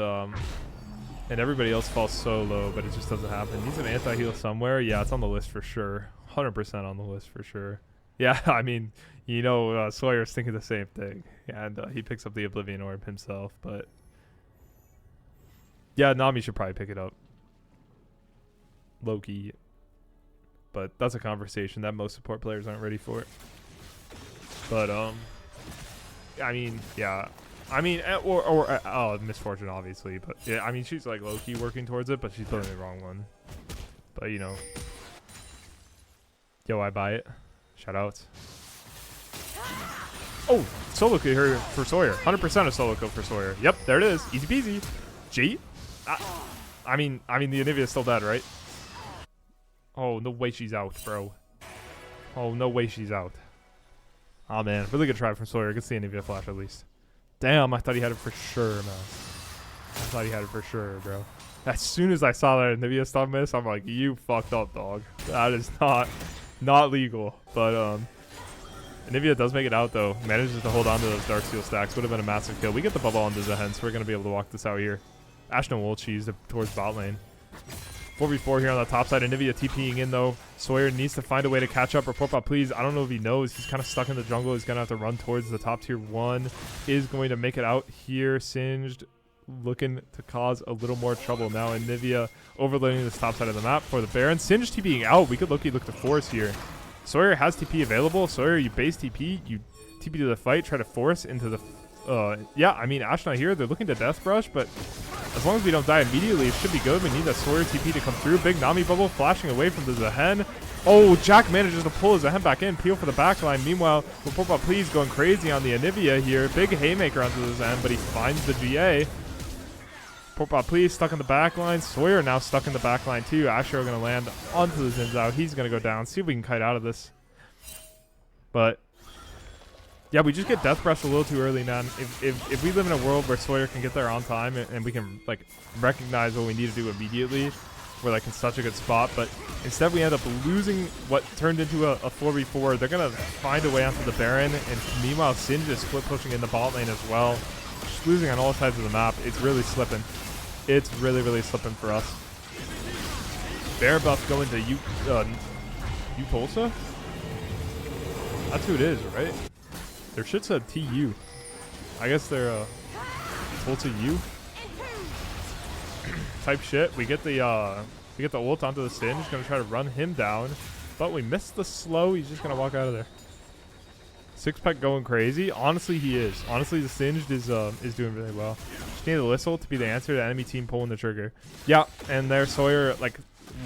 everybody else falls so low, but it just doesn't happen. Needs an anti-heal somewhere. Yeah, it's on the list for sure. 100% on the list for sure. Yeah, I mean, you know, Sawyer's thinking the same thing. And he picks up the Oblivion Orb himself, but yeah, Nami should probably pick it up. Loki. But that's a conversation that most support players aren't ready for. But I mean, yeah. I mean, or Misfortune, obviously. But yeah, I mean, she's like low-key working towards it, but she's putting the wrong one. But, you know. Yo, I buy it. Shout outs. Oh, solo kill here for Sawyer. 100% a solo kill for Sawyer. Yep, there it is. Easy peasy. G? I mean, the Anivia is still dead, right? Oh, no way she's out, bro. Oh, no way she's out. Oh, man. Really good try from Sawyer. Gets the Anivia flash at least. Damn, I thought he had it for sure, man. I thought he had it for sure, bro. As soon as I saw that Anivia stun miss, I'm like, you fucked up, dog. That is not legal. But, Anivia does make it out, though. Manages to hold on to those Darksteel stacks. Would have been a massive kill. We get the bubble onto Zehen, so we're going to be able to walk this out here. Ashton will cheese towards bot lane. 4v4 here on the top side. Anivia TPing in, though. Sawyer needs to find a way to catch up. Report bot, please. I don't know if he knows. He's kind of stuck in the jungle. He's going to have to run towards the top tier 1. Is going to make it out here. Singed. Looking to cause a little more trouble now. Anivia overloading this top side of the map for the Baron. Singed TPing out. We could look to force here. Sawyer has TP available. Sawyer, you base TP. You TP to the fight. Try to force into the... yeah, I mean, Ash not here. They're looking to Death Brush, but as long as we don't die immediately, it should be good. We need that Sawyer TP to come through. Big Nami bubble flashing away from the Zehen. Oh, Jack manages to pull his Zehen back in. Peel for the backline. Meanwhile, Report please going crazy on the Anivia here. Big haymaker onto the Zehen, but he finds the GA. Report please stuck in the backline. Sawyer now stuck in the backline too. Asher going to land onto the Zinzao. He's going to go down. See if we can kite out of this. But yeah, we just get Death Brush a little too early, man. If we live in a world where Sawyer can get there on time and we can like recognize what we need to do immediately, we're like in such a good spot. But instead we end up losing what turned into a 4v4. They're gonna find a way onto the Baron, and meanwhile Singed is split pushing in the bot lane as well. Just losing on all sides of the map. It's really slipping. It's really slipping for us. Bear buff going to UTulsa? That's who it is, right? Their shit said TU. I guess they're Tulsa U type shit. We get the ult onto the Singed. Gonna try to run him down, but we missed the slow. He's just gonna walk out of there. Six-pack going crazy. Honestly, he is. Honestly, the Singed is doing really well. Just need the Lissel to be the answer to enemy team pulling the trigger. Yeah, and there Sawyer like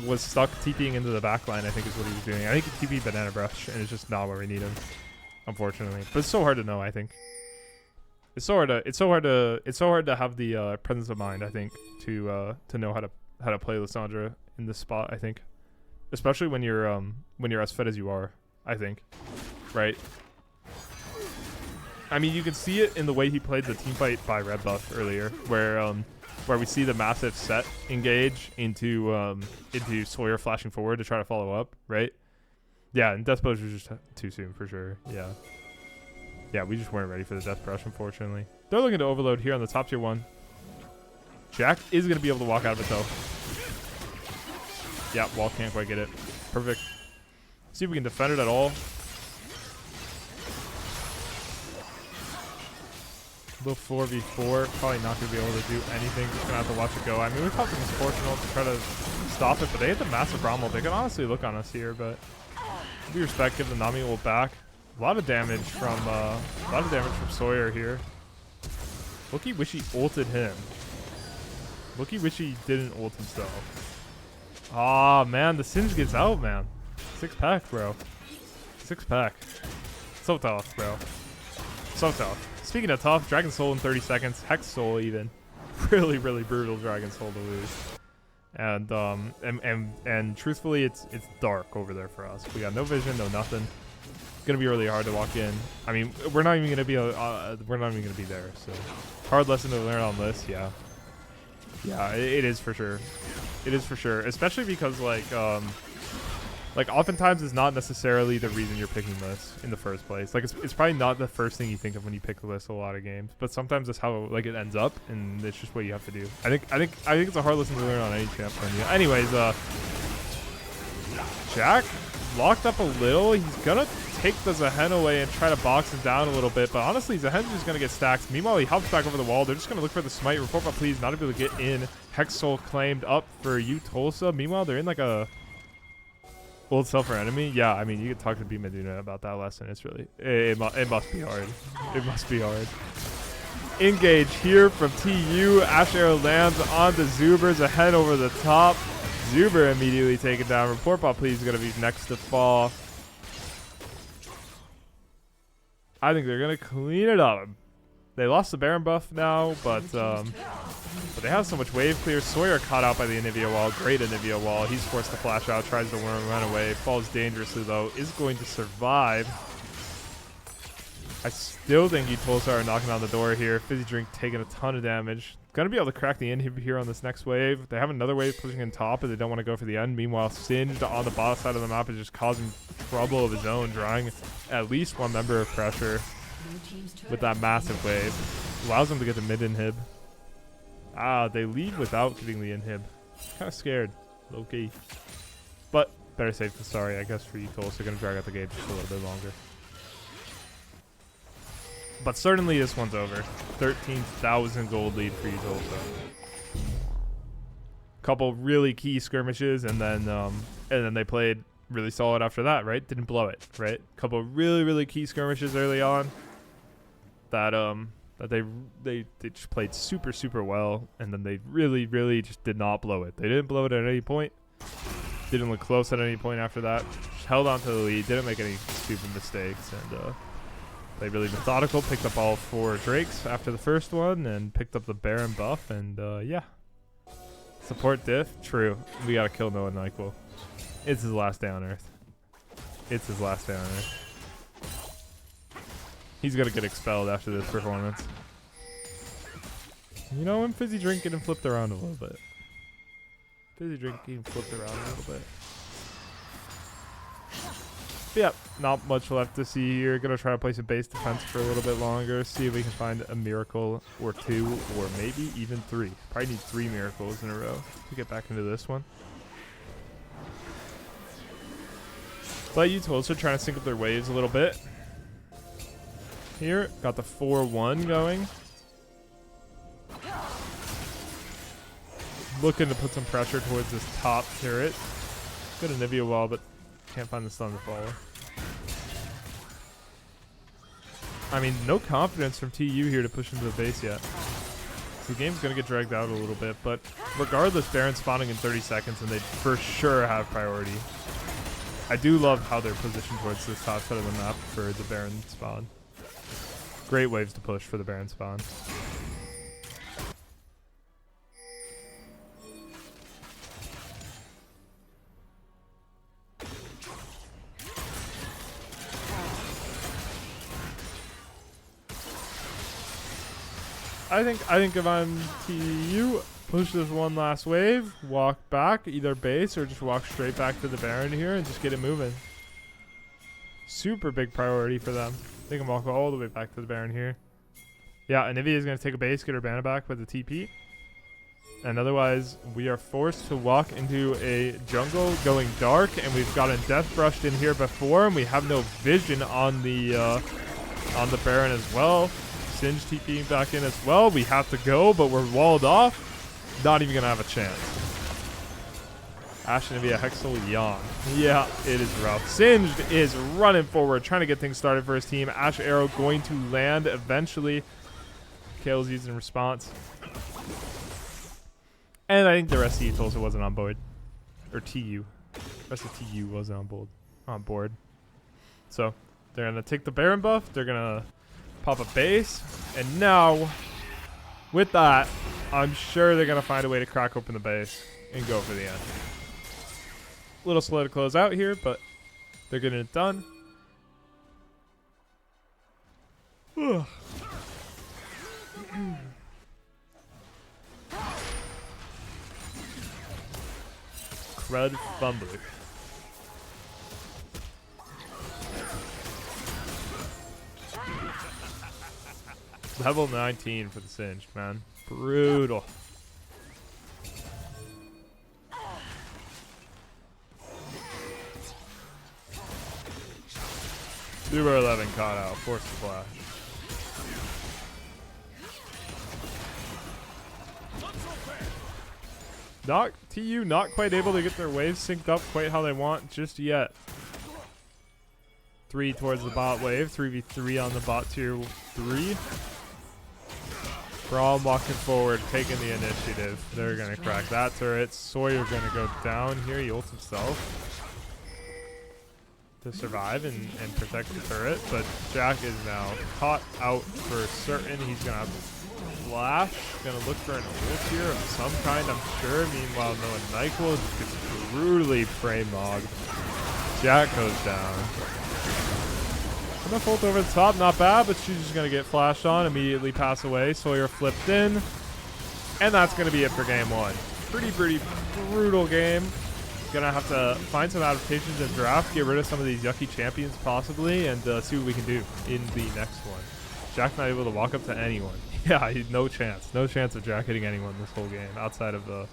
was stuck TPing into the backline. I think is what he was doing. I think he TP'd Banana Brush, and it's just not where we need him, unfortunately. But it's so hard to know. I think it's so hard to have the presence of mind. I think to know how to play Lissandra in this spot. I think, especially when you're as fed as you are. I think, right? I mean, you can see it in the way he played the team fight by Red Buff earlier, where we see the massive set engage into Sawyer flashing forward to try to follow up, right? Yeah, and Death Brush was just too soon for sure. Yeah, we just weren't ready for the Death Brush, unfortunately. They're looking to overload here on the top tier 1. Jack is going to be able to walk out of it though. Yeah, Wall can't quite get it. Perfect. See if we can defend it at all. Little 4v4, probably not going to be able to do anything. Just going to have to watch it go. I mean, we caught the misfortunate to try to stop it, but they hit the massive Rommel. They can honestly look on us here, but we respect, give the Nami ult back. A lot of damage from Sawyer here. Looky wish he ulted him. Looky wish he didn't ult himself. Ah, man, the Singed gets out, man. 6-pack, bro. 6-pack. So tough, bro. So tough. Speaking of tough, Dragon Soul in 30 seconds. Hex Soul even. Really brutal Dragon Soul to lose. And truthfully, it's dark over there for us. We got no vision, no nothing. It's gonna be really hard to walk in. I mean, we're not even gonna be there. So hard lesson to learn on this. Yeah, it is for sure. It is for sure, especially because like oftentimes it's not necessarily the reason you're picking this in the first place. Like it's probably not the first thing you think of when you pick the list a lot of games, but sometimes that's how like it ends up, and it's just what you have to do. I think it's a hard lesson to learn on any champ. Anyways, Jack locked up a little. He's gonna take the Zehen away and try to box him down a little bit, but honestly Zehen's just gonna get stacked. Meanwhile, he hops back over the wall. They're just gonna look for the smite. Report bot, please, not able to get in. Hex Soul claimed up for UTulsa. Meanwhile, they're in like a old self for enemy. Yeah, I mean, you could talk to B Meduna about that lesson. It's really it must be hard. It must be hard. Engage here from TU. Ash Arrow lands onto Zuber. Zehen over the top. Zuber immediately taken down. Report bot, please, is gonna be next to fall. I think they're going to clean it up. They lost the Baron buff now, but they have so much wave clear. Sawyer caught out by the Anivia wall. Great Anivia wall. He's forced to flash out, tries to run away. Falls dangerously, though. Is going to survive. I still think UTulsa are knocking on the door here. Fizzy Drink taking a ton of damage. Gonna be able to crack the inhib here on this next wave. They have another wave pushing in top, but they don't want to go for the end. Meanwhile, Singed on the bottom side of the map is just causing trouble of his own, drawing at least one member of pressure with that massive wave. Allows them to get the mid inhib. They leave without getting the inhib. Kind of scared, low-key. But better safe than sorry, I guess, for UTulsa. Gonna drag out the game just a little bit longer. But certainly this one's over. 13,000 gold lead for UTulsa. Couple really key skirmishes, and then they played really solid after that, right? Didn't blow it, right? Couple really key skirmishes early on that they just played super well, and then they really just did not blow it. They didn't blow it at any point. Didn't look close at any point after that. Just held on to the lead. Didn't make any stupid mistakes, and played really methodical. Picked up all 4 Drakes after the first one, and picked up the Baron buff, and yeah. Support diff? True. We gotta kill Noah Nyquil. It's his last day on Earth. It's his last day on Earth. He's gonna get expelled after this performance. You know, when Fizzy Drink getting flipped around a little bit. Fizzy Drink getting flipped around a little bit. But yep, not much left to see here. Gonna try to play some base defense for a little bit longer. See if we can find a miracle or 2, or maybe even 3. Probably need 3 miracles in a row to get back into this one. But UTulsa trying to sync up their waves a little bit. Here, got the 4-1 going. Looking to put some pressure towards this top turret. Good Anivia wall, but can't find the stun to follow. I mean, no confidence from TU here to push into the base yet. So the game's going to get dragged out a little bit, but regardless, Baron spawning in 30 seconds, and they'd for sure have priority. I do love how they're positioned towards this top side of the map for the Baron spawn. Great waves to push for the Baron spawn. I think if I'm TU, push this one last wave, walk back, either base or just walk straight back to the Baron here and just get it moving. Super big priority for them. They can walk all the way back to the Baron here. Yeah, Anivia is going to take a base, get her mana back with the TP. And otherwise, we are forced to walk into a jungle going dark, and we've gotten Death Brushed in here before, and we have no vision on the Baron as well. Singe TPing back in as well. We have to go, but we're walled off. Not even going to have a chance. Ashe Anivia Hexel Yawn. Yeah, it is rough. Singed is running forward, trying to get things started for his team. Ashe Arrow going to land eventually. Kale's used in response. And I think the rest of UTulsa wasn't on board. Or TU. The rest of TU wasn't on board. So, they're going to take the Baron buff. They're going to pop a base. And now, with that, I'm sure they're going to find a way to crack open the base and go for the end. A little slow to close out here, but they're getting it done. Crud Fumbler. Level 19 for the Singed, man. Brutal. Super 11 caught out. Forced to flash. TU not quite able to get their waves synced up quite how they want just yet. 3 towards the bot wave. 3v3 on the bot tier 3. Braum walking forward, taking the initiative. They're going to crack that turret. Sawyer going to go down here. He ults himself. to survive and protect the turret, but Jack is now caught out for certain. He's gonna have to flash, gonna look for an ult here of some kind, I'm sure. Meanwhile, Noah Nyquil just gets brutally frame mogged. Jack goes down. Enough ult over the top, not bad, but she's just gonna get flashed on, immediately pass away. Sawyer flipped in, and that's gonna be it for game one. Pretty brutal game. Gonna have to find some adaptations in draft, get rid of some of these yucky champions possibly, and see what we can do in the next one. Jack not able to walk up to anyone. Yeah, no chance of Jack hitting anyone this whole game outside of a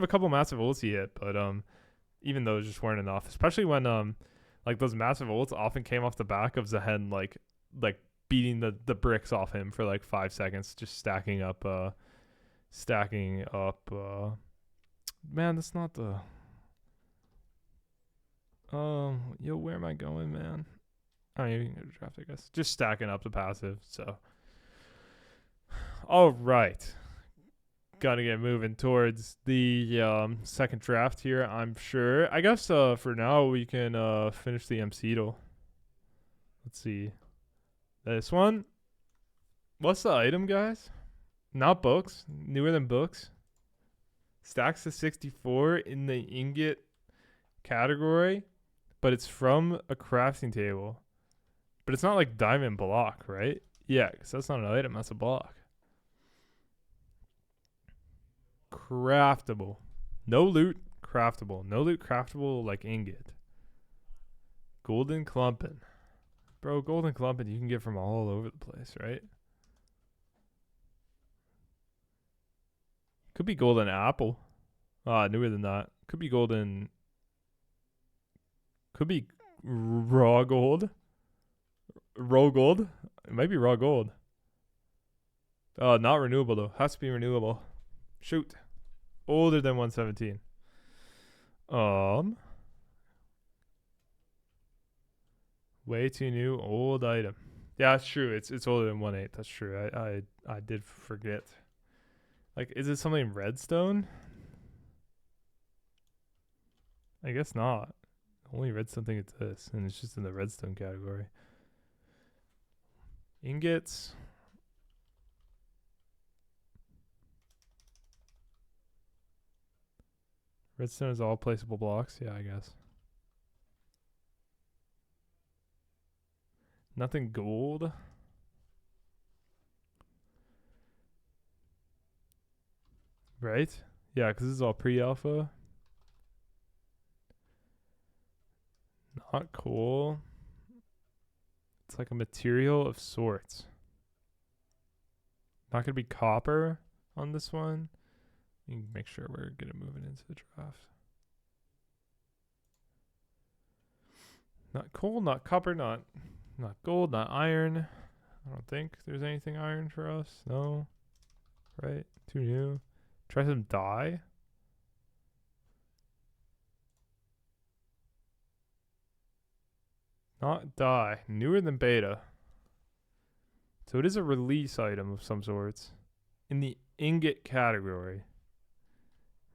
couple massive ults he hit, but even those just weren't enough, especially when like those massive ults often came off the back of Zehen like beating the bricks off him for like 5 seconds, just stacking up. Man, that's not the. Yo, where am I going, man? Oh, you can go to draft, I guess. Just stacking up the passive, so. All right. Gotta get moving towards the second draft here, I'm sure. I guess for now we can finish the MC-Dle. Let's see. This one. What's the item, guys? Not books. Newer than books. Stacks to 64 in the ingot category, but it's from a crafting table. But it's not like diamond block, right? Yeah, because that's not an item, that's a block. Craftable. No loot, craftable. No loot, craftable like ingot. Golden clumpin'. Bro, golden clumpin' you can get from all over the place, right? Could be golden apple. Newer than that. Could be golden. Could be raw gold. Raw gold. It might be raw gold. Not renewable though. Has to be renewable. Shoot. Older than 117. Way too new. Old item. Yeah, that's true. It's older than 1.8. That's true. I did forget. Like, is it something redstone? I guess not. Only redstone thing it's this, and it's just in the redstone category. Ingots. Redstone is all placeable blocks. Yeah, I guess. Nothing gold. Right? Yeah, because this is all pre-alpha. Not cool. It's like a material of sorts. Not going to be copper on this one. You can make sure we're going to move it into the draft. Not coal, not copper, not gold, not iron. I don't think there's anything iron for us. No. Right? Too new. Try some dye. Not dye. Newer than beta. So it is a release item of some sorts. In the ingot category.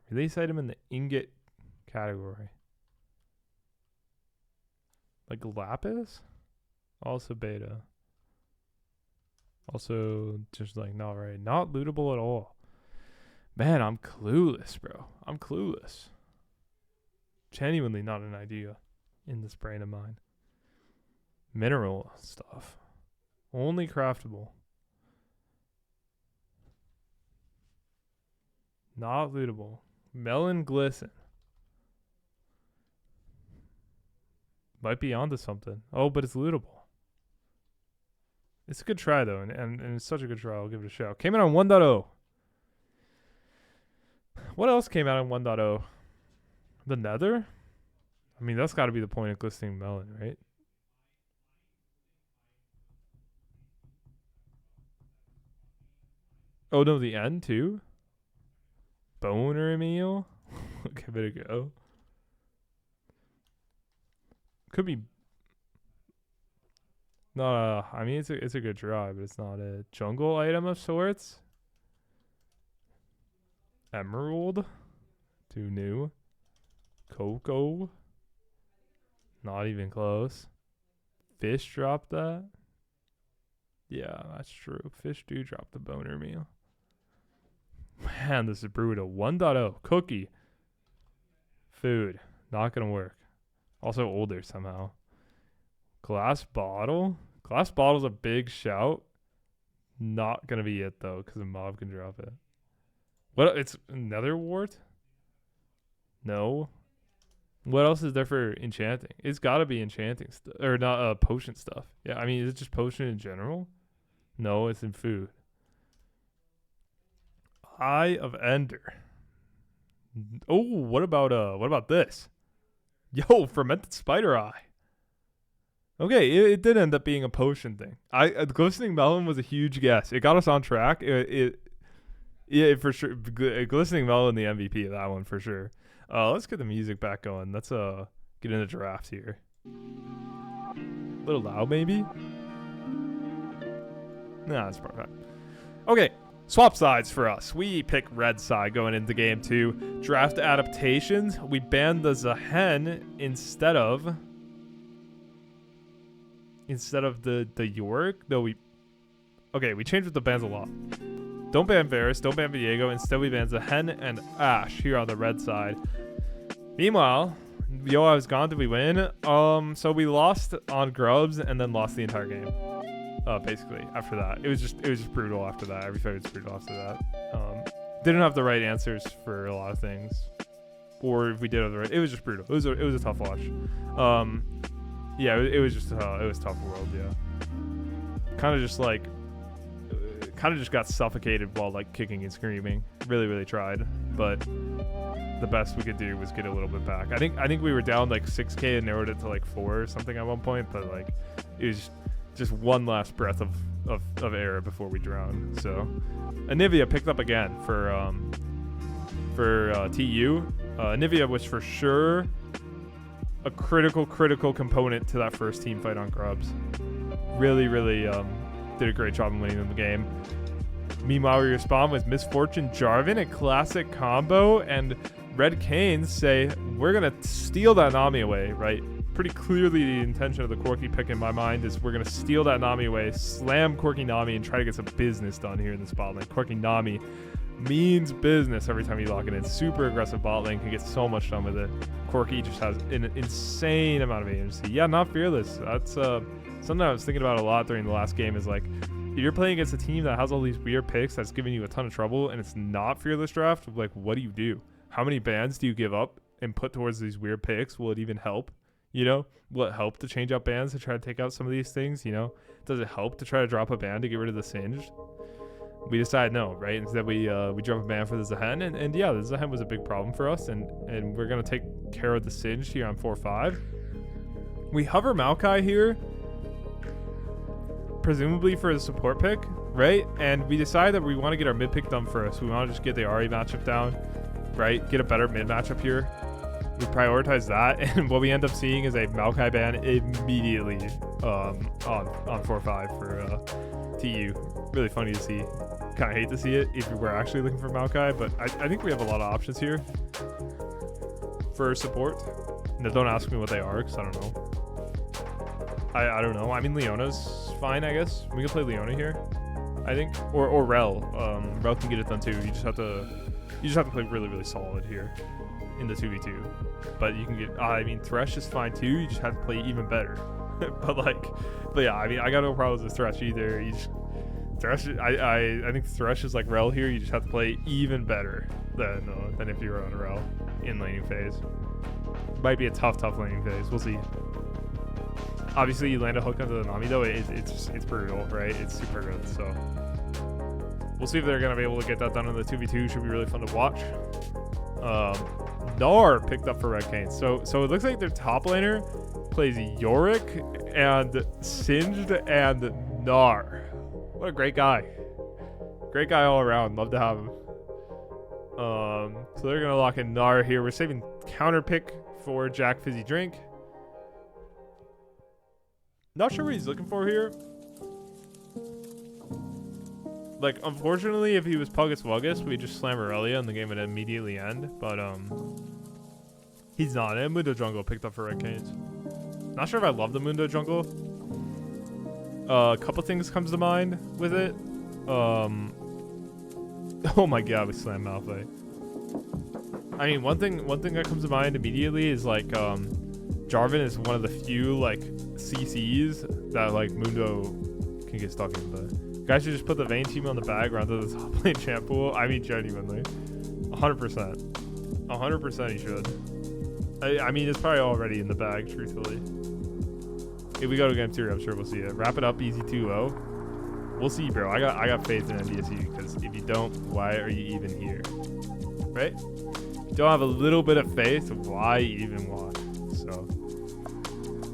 Release item in the ingot category. Like lapis? Also beta. Also just like not right. Not lootable at all. Man, I'm clueless, bro. I'm clueless. Genuinely not an idea in this brain of mine. Mineral stuff. Only craftable. Not lootable. Melon glisten. Might be onto something. Oh, but it's lootable. It's a good try, though, and it's such a good try. I'll give it a shout. Came out on 1.0. What else came out on 1.0? The Nether? I mean, that's got to be the point of glistening melon, right? Oh, no, the end, too? Boner meal? Give it a go. Could be. No, I mean, it's a good try, but it's not a jungle item of sorts. Emerald. Too new. Cocoa. Not even close. Fish dropped that? Yeah, that's true. Fish do drop the boner meal. Man, this is brutal. 1.0. Cookie. Food. Not going to work. Also older somehow. Glass bottle? Glass bottle's a big shout. Not going to be it, though, because a mob can drop it. What? It's nether wart? No. What else is there for enchanting? It's got to be enchanting stuff. Or not potion stuff. Yeah, I mean, is it just potion in general? No, it's in food. Eye of Ender. Oh, what about this? Yo, fermented spider eye. Okay, it did end up being a potion thing. Glistening melon was a huge guess. It got us on track. Yeah, for sure. Glistening melon, the MVP of that one for sure. Let's get the music back going. Let's get in the draft here. A little loud, maybe. Nah, that's probably fine. Okay, swap sides for us. We pick red side going into game 2. Draft adaptations. We banned the Zahen instead of the Yorick. No, we changed with the bans a lot. Don't ban Varus, don't ban Viego. Instead, we ban Zahen and Ashe here on the red side. Meanwhile, I was gone. Did we win? So we lost on Grubs and then lost the entire game. Basically, after that. It was just brutal after that. Every fight was brutal after that. Didn't have the right answers for a lot of things. Or if we did have the right, it was just brutal. It was a tough watch. Yeah, it was just it was tough world, yeah. Kind of just got suffocated while like kicking and screaming. Really, really tried, but the best we could do was get a little bit back. I think we were down like 6K and narrowed it to like 4 or something at one point, but like it was just one last breath of air before we drowned. So Anivia picked up again for TU. Anivia was for sure a critical component to that first team fight on Grubs. Really did a great job in winning the game. Meanwhile, we respond with Misfortune Jarvan, a classic combo, and Red Canes say, we're going to steal that Nami away, right? Pretty clearly the intention of the Corki pick in my mind is we're going to steal that Nami away, slam Corki Nami, and try to get some business done here in the spot lane. Corki Nami means business every time you lock it in. Super aggressive bot lane, can get so much done with it. Corki just has an insane amount of agency. Yeah, not fearless. That's something I was thinking about a lot during the last game is like, if you're playing against a team that has all these weird picks that's giving you a ton of trouble and it's not fearless draft, like what do you do? How many bans do you give up and put towards these weird picks? Will it even help? You know, will it help to change out bans to try to take out some of these things? You know, does it help to try to drop a ban to get rid of the Singed? We decided no, right? Instead we drop a ban for the Zahen, and yeah, the Zahen was a big problem for us, and we're gonna take care of the Singed here on 4-5. We hover Maokai here, presumably for the support pick, right? And we decided that we want to get our mid pick done first. We want to just get the Ahri matchup down, right? Get a better mid matchup here. We prioritize that, and what we end up seeing is a Maokai ban immediately on 4-5 for TU. Really funny to see. Kind of hate to see it if we were actually looking for Maokai, but I think we have a lot of options here for support. Now, don't ask me what they are, because I don't know. I don't know. I mean, Leona's fine, I guess. We can play Leona here, I think, or Rel. Rel can get it done too. You just have to play really solid here in the 2v2. But you can get. I mean, Thresh is fine too. You just have to play even better. but yeah. I mean, I got no problems with Thresh either. You just Thresh. I think Thresh is like Rel here. You just have to play even better than if you were on Rel in laning phase. Might be a tough laning phase. We'll see. Obviously, you land a hook onto the Nami, though. It's brutal, right? It's super good, so we'll see if they're going to be able to get that done in the 2v2. Should be really fun to watch. Gnar picked up for Red Cane. So it looks like their top laner plays Yorick and Singed and Gnar. What a great guy. Great guy all around. Love to have him. So they're going to lock in Gnar here. We're saving counter pick for Jack Fizzy Drink. Not sure what he's looking for here. Like, unfortunately, if he was Puggus Wuggus, we'd just slam Aurelia and the game would immediately end. But, he's not. And Mundo Jungle picked up for Red Canes. Not sure if I love the Mundo jungle. A couple things comes to mind with it. Oh my god, we slammed Malphite. I mean, one thing that comes to mind immediately is like Jarvan is one of the few like CCs that like Mundo can get stuck in. But you guys should just put the Vayne team on the bag onto the top lane champ pool. I mean, genuinely, 100%, 100% he should. I mean, it's probably already in the bag, truthfully. If we go to game 2, I'm sure we'll see it. Wrap it up, easy 2-0. We'll see, bro. I got faith in NDSU, because if you don't, why are you even here? Right? If you don't have a little bit of faith, why even watch? So,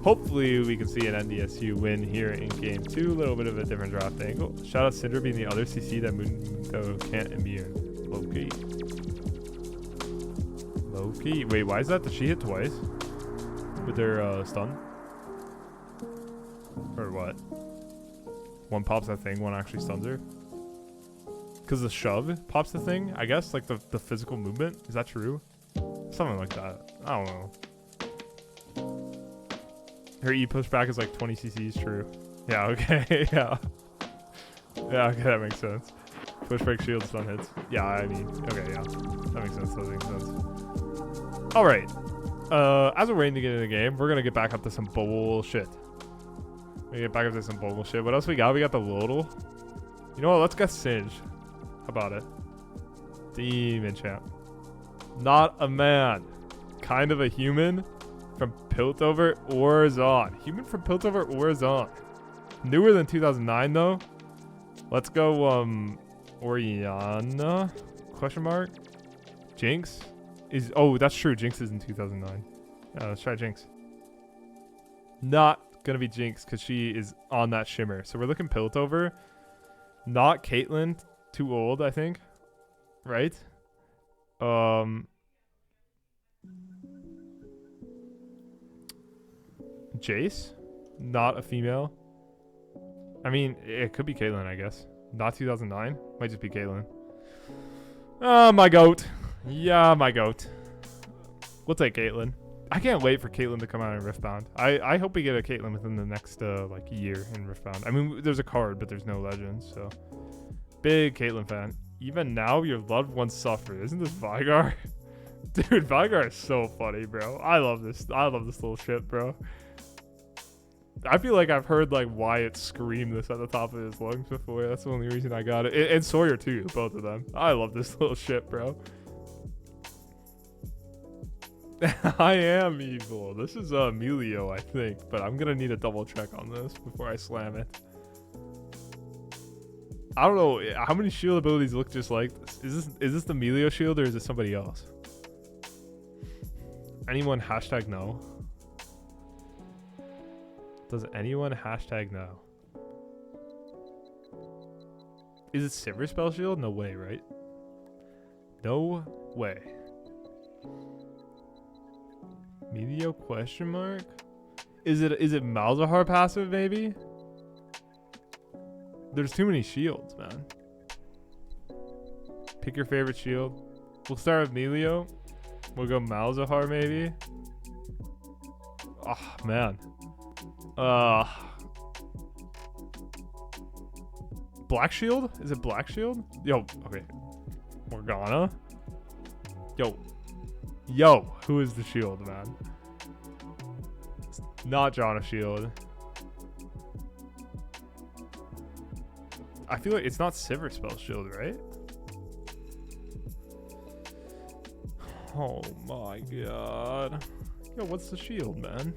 hopefully we can see an NDSU win here in game 2. A little bit of a different draft angle. Shout out Syndra being the other CC that Mundo can't immune. Low-key. Low-key. Wait, why is that? Did she hit twice? With their stun? Or what? One pops that thing, one actually stuns her. Because the shove pops the thing, I guess? Like the physical movement? Is that true? Something like that. I don't know. Her E pushback is like 20 CCs, true. Yeah, okay, yeah. Yeah, okay, that makes sense. Pushback shield stun hits. Yeah, I mean, okay, yeah. That makes sense, that makes sense. Alright. As we're waiting to get in the game, we're gonna get back up to some bullshit. We get back up to some bullshit. What else we got? We got the Lodal. You know what? Let's get Singed. How about it? Demon champ. Not a man. Kind of a human from Piltover or Zon. Human from Piltover or Zon. Newer than 2009 though. Let's go Oriana? Question mark? Jinx? Oh, that's true. Jinx is in 2009. Let's try Jinx. Not gonna be Jinx because she is on that shimmer. So we're looking Piltover. Not Caitlyn. Too old, I think. Right? Jace? Not a female. I mean, it could be Caitlyn, I guess. Not 2009. Might just be Caitlyn. Oh, my goat. Yeah, my goat. We'll take Caitlyn. I can't wait for Caitlyn to come out in Riftbound. I hope we get a Caitlyn within the next like year in Riftbound. I mean, there's a card, but there's no legends, so big Caitlyn fan. Even now, your loved ones suffer. Isn't this Vigar? Dude, Vigar is so funny, bro. I love this. I love this little shit, bro. I feel like I've heard like Wyatt scream this at the top of his lungs before. That's the only reason I got it. And Sawyer too, both of them. I love this little shit, bro. I am evil. This is Emilio, I think, but I'm gonna need a double check on this before I slam it. I don't know how many shield abilities look just like this. Is this the Emilio shield or is it somebody else? Anyone hashtag no? Does anyone hashtag no? Is it Silver Spell Shield? No way, right? No way. Emilio question mark? Is it Malzahar passive maybe? There's too many shields, man. Pick your favorite shield. We'll start with Emilio. We'll go Malzahar maybe. Oh man. Black Shield? Is it Black Shield? Yo, okay. Morgana. Yo, who is the shield, man? It's not Janna Shield. I feel like it's not Silver Spell Shield, right? Oh my god. Yo, what's the shield, man?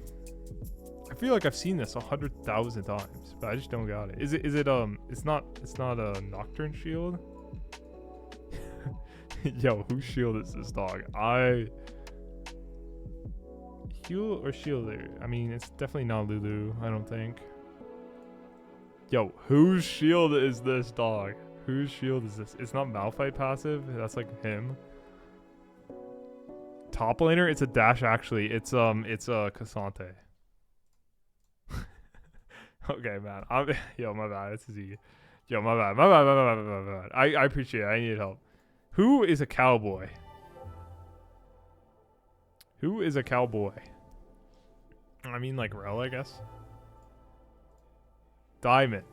I feel like I've seen this 100,000 times, but I just don't got it. Is it it's not a Nocturne Shield? Yo, whose shield is this dog? Heal or shielder? I mean, it's definitely not Lulu, I don't think. Yo, whose shield is this dog? Whose shield is this? It's not Malphite passive. That's like him. Top laner, it's a dash actually. It's Cassante. Okay, man. Yo, my bad. This is easy. Yo, my bad. My bad. I appreciate it. I need help. Who is a cowboy? Who is a cowboy? I mean, like Rel, I guess. Diamond.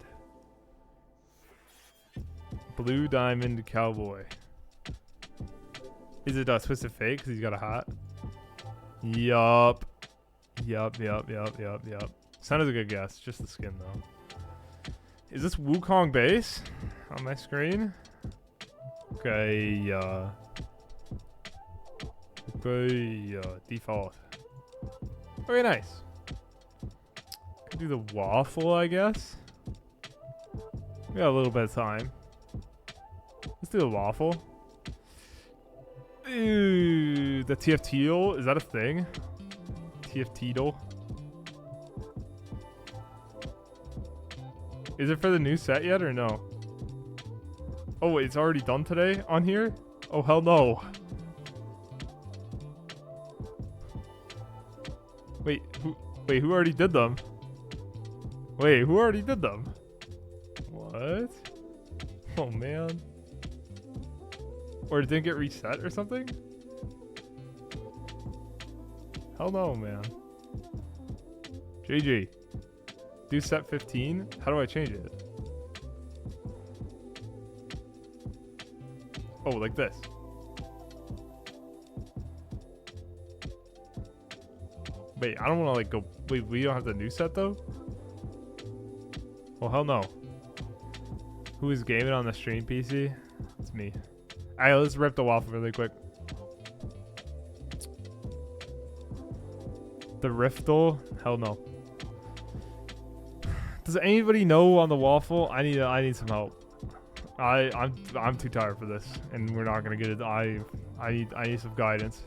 Blue diamond cowboy. Is it Twisted Fate because he's got a hat? Yup. Yup. Sounded a good guess. Just the skin, though. Is this Wukong base on my screen? Okay, default. Very nice. Could do the waffle, I guess. We got a little bit of time. Let's do the waffle. Ooh, the TFT, is that a thing? TFT. Is it for the new set yet or no? Oh, it's already done today on here? Oh, hell no. Wait, who already did them? Wait, who already did them? What? Oh, man. Or it didn't get reset or something? Hell no, man. GG. Do set 15? How do I change it? Oh, like this. Wait, I don't want to like go. Wait, we don't have the new set though? Well, hell no. Who is gaming on the stream PC? It's me. Alright, let's rip the waffle really quick. The Riftle? Hell no. Does anybody know on the waffle? I need some help. I'm too tired for this, and we're not gonna get it. I need some guidance.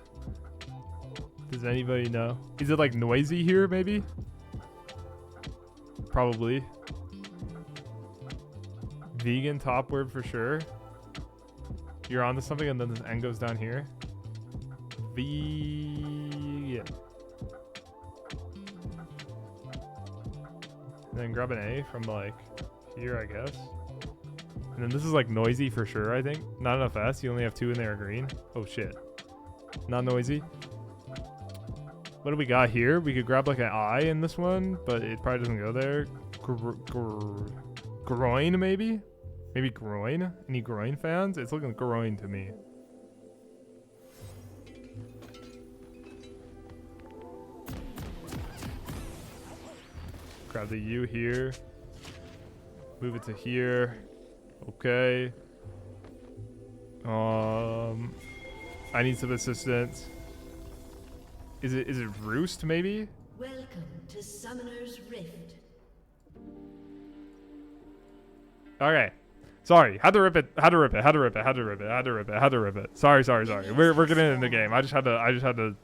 Does anybody know? Is it like noisy here? Maybe. Probably. Vegan top word for sure. You're onto something, and then this N goes down here. Vegan. And then grab an A from like here, I guess. And then this is like noisy for sure, I think. Not enough S. You only have 2 in there green. Oh shit. Not noisy. What do we got here? We could grab like an I in this one, but it probably doesn't go there. Groin maybe? Maybe groin? Any groin fans? It's looking groin to me. Grab the U here. Move it to here. Okay. I need some assistance. Is it Roost maybe? Welcome to Summoner's Rift. Okay. Sorry. Had to rip it. Sorry. We're getting in the game. I just had to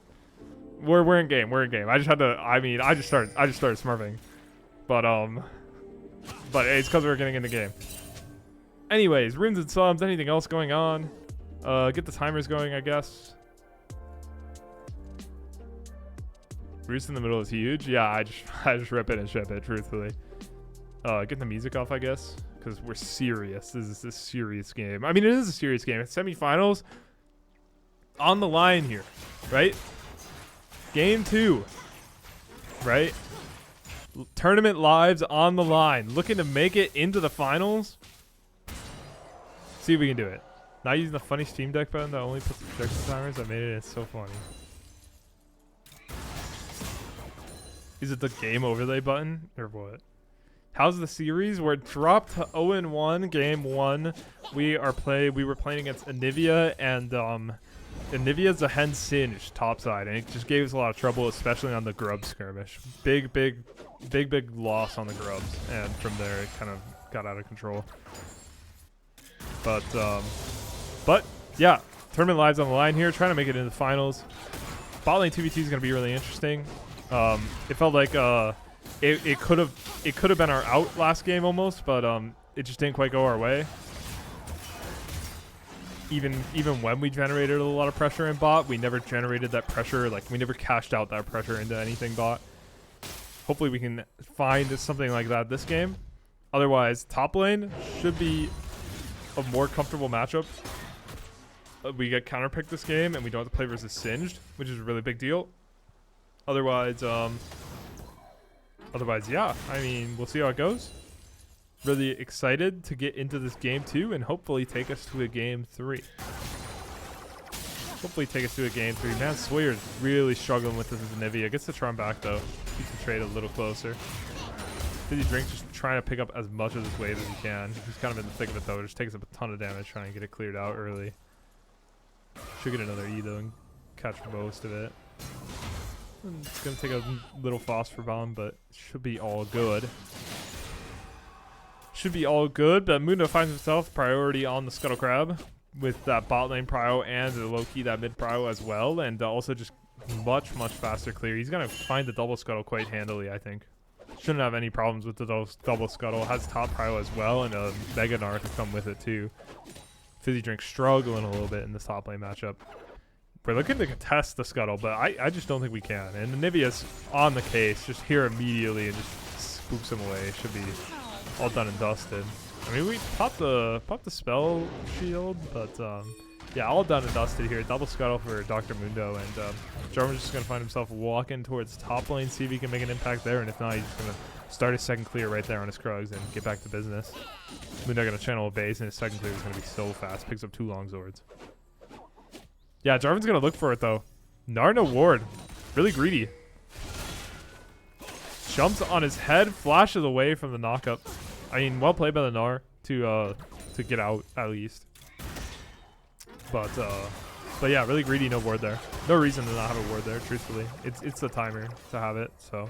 We're in game. I just started smurfing. But it's because we're getting in the game. Anyways, runes and subs, anything else going on? Get the timers going, I guess. Roost in the middle is huge. Yeah, I just rip it and ship it, truthfully. Get the music off, I guess, because we're serious. This is a serious game. I mean, it is a serious game. It's semifinals on the line here, right? Game 2, right? Tournament lives on the line. Looking to make it into the finals. See if we can do it. Not using the funny Steam Deck button that only puts objective timers. I made it. It's so funny. Is it the game overlay button or what? How's the series? We're dropped to 0-1 game 1. We were playing against Anivia, and Anivia's a hen singed topside, and it just gave us a lot of trouble, especially on the grub skirmish. Big loss on the grubs, and from there it kind of got out of control. But yeah, tournament lives on the line here, trying to make it into the finals. Bot lane 2v2 is going to be really interesting. It felt like it could have been our out last game almost, but it just didn't quite go our way. Even when we generated a lot of pressure in bot, we never generated that pressure. Like, we never cashed out that pressure into anything bot. Hopefully we can find something like that this game. Otherwise, top lane should be a more comfortable matchup. We get counterpicked this game, and we don't have to play versus Singed, which is a really big deal. Otherwise, otherwise, yeah, I mean, we'll see how it goes. Really excited to get into this game 2 and hopefully take us to a game 3. Man, Sawyer's really struggling with this as Nivea. Gets the charm back though. Keeps the trade a little closer. Fizzy Drink just trying to pick up as much of this wave as he can. He's kind of in the thick of it though. Just takes up a ton of damage trying to get it cleared out early. Should get another E though and catch most of it. It's going to take a little phosphor bomb, but should be all good. But Mundo finds himself priority on the Scuttle Crab with that bot lane prio and the low-key that mid prio as well, and also just much faster clear. He's going to find the double Scuttle quite handily, I think. Shouldn't have any problems with the double Scuttle. Has top prio as well, and a Mega Narc to come with it too. Fizzy Drink struggling a little bit in this top lane matchup. We're looking to contest the Scuttle, but I just don't think we can. And Nivea's on the case, just here immediately and just spooks him away. Should be all done and dusted. I mean, we popped the spell shield, but yeah, all done and dusted here. Double Scuttle for Dr. Mundo, and Jarvan's just gonna find himself walking towards top lane, see if he can make an impact there, and if not, he's just gonna start his second clear right there on his Krugs and get back to business. Mundo gonna channel a base, and his second clear is gonna be so fast. Picks up 2 long swords. Yeah, Jarvan's gonna look for it though. Gnar no ward, really greedy. Jumps on his head, flashes away from the knockup. I mean, well played by the Gnar to get out at least. But yeah, really greedy, no ward there. No reason to not have a ward there, truthfully. It's the timer to have it, so.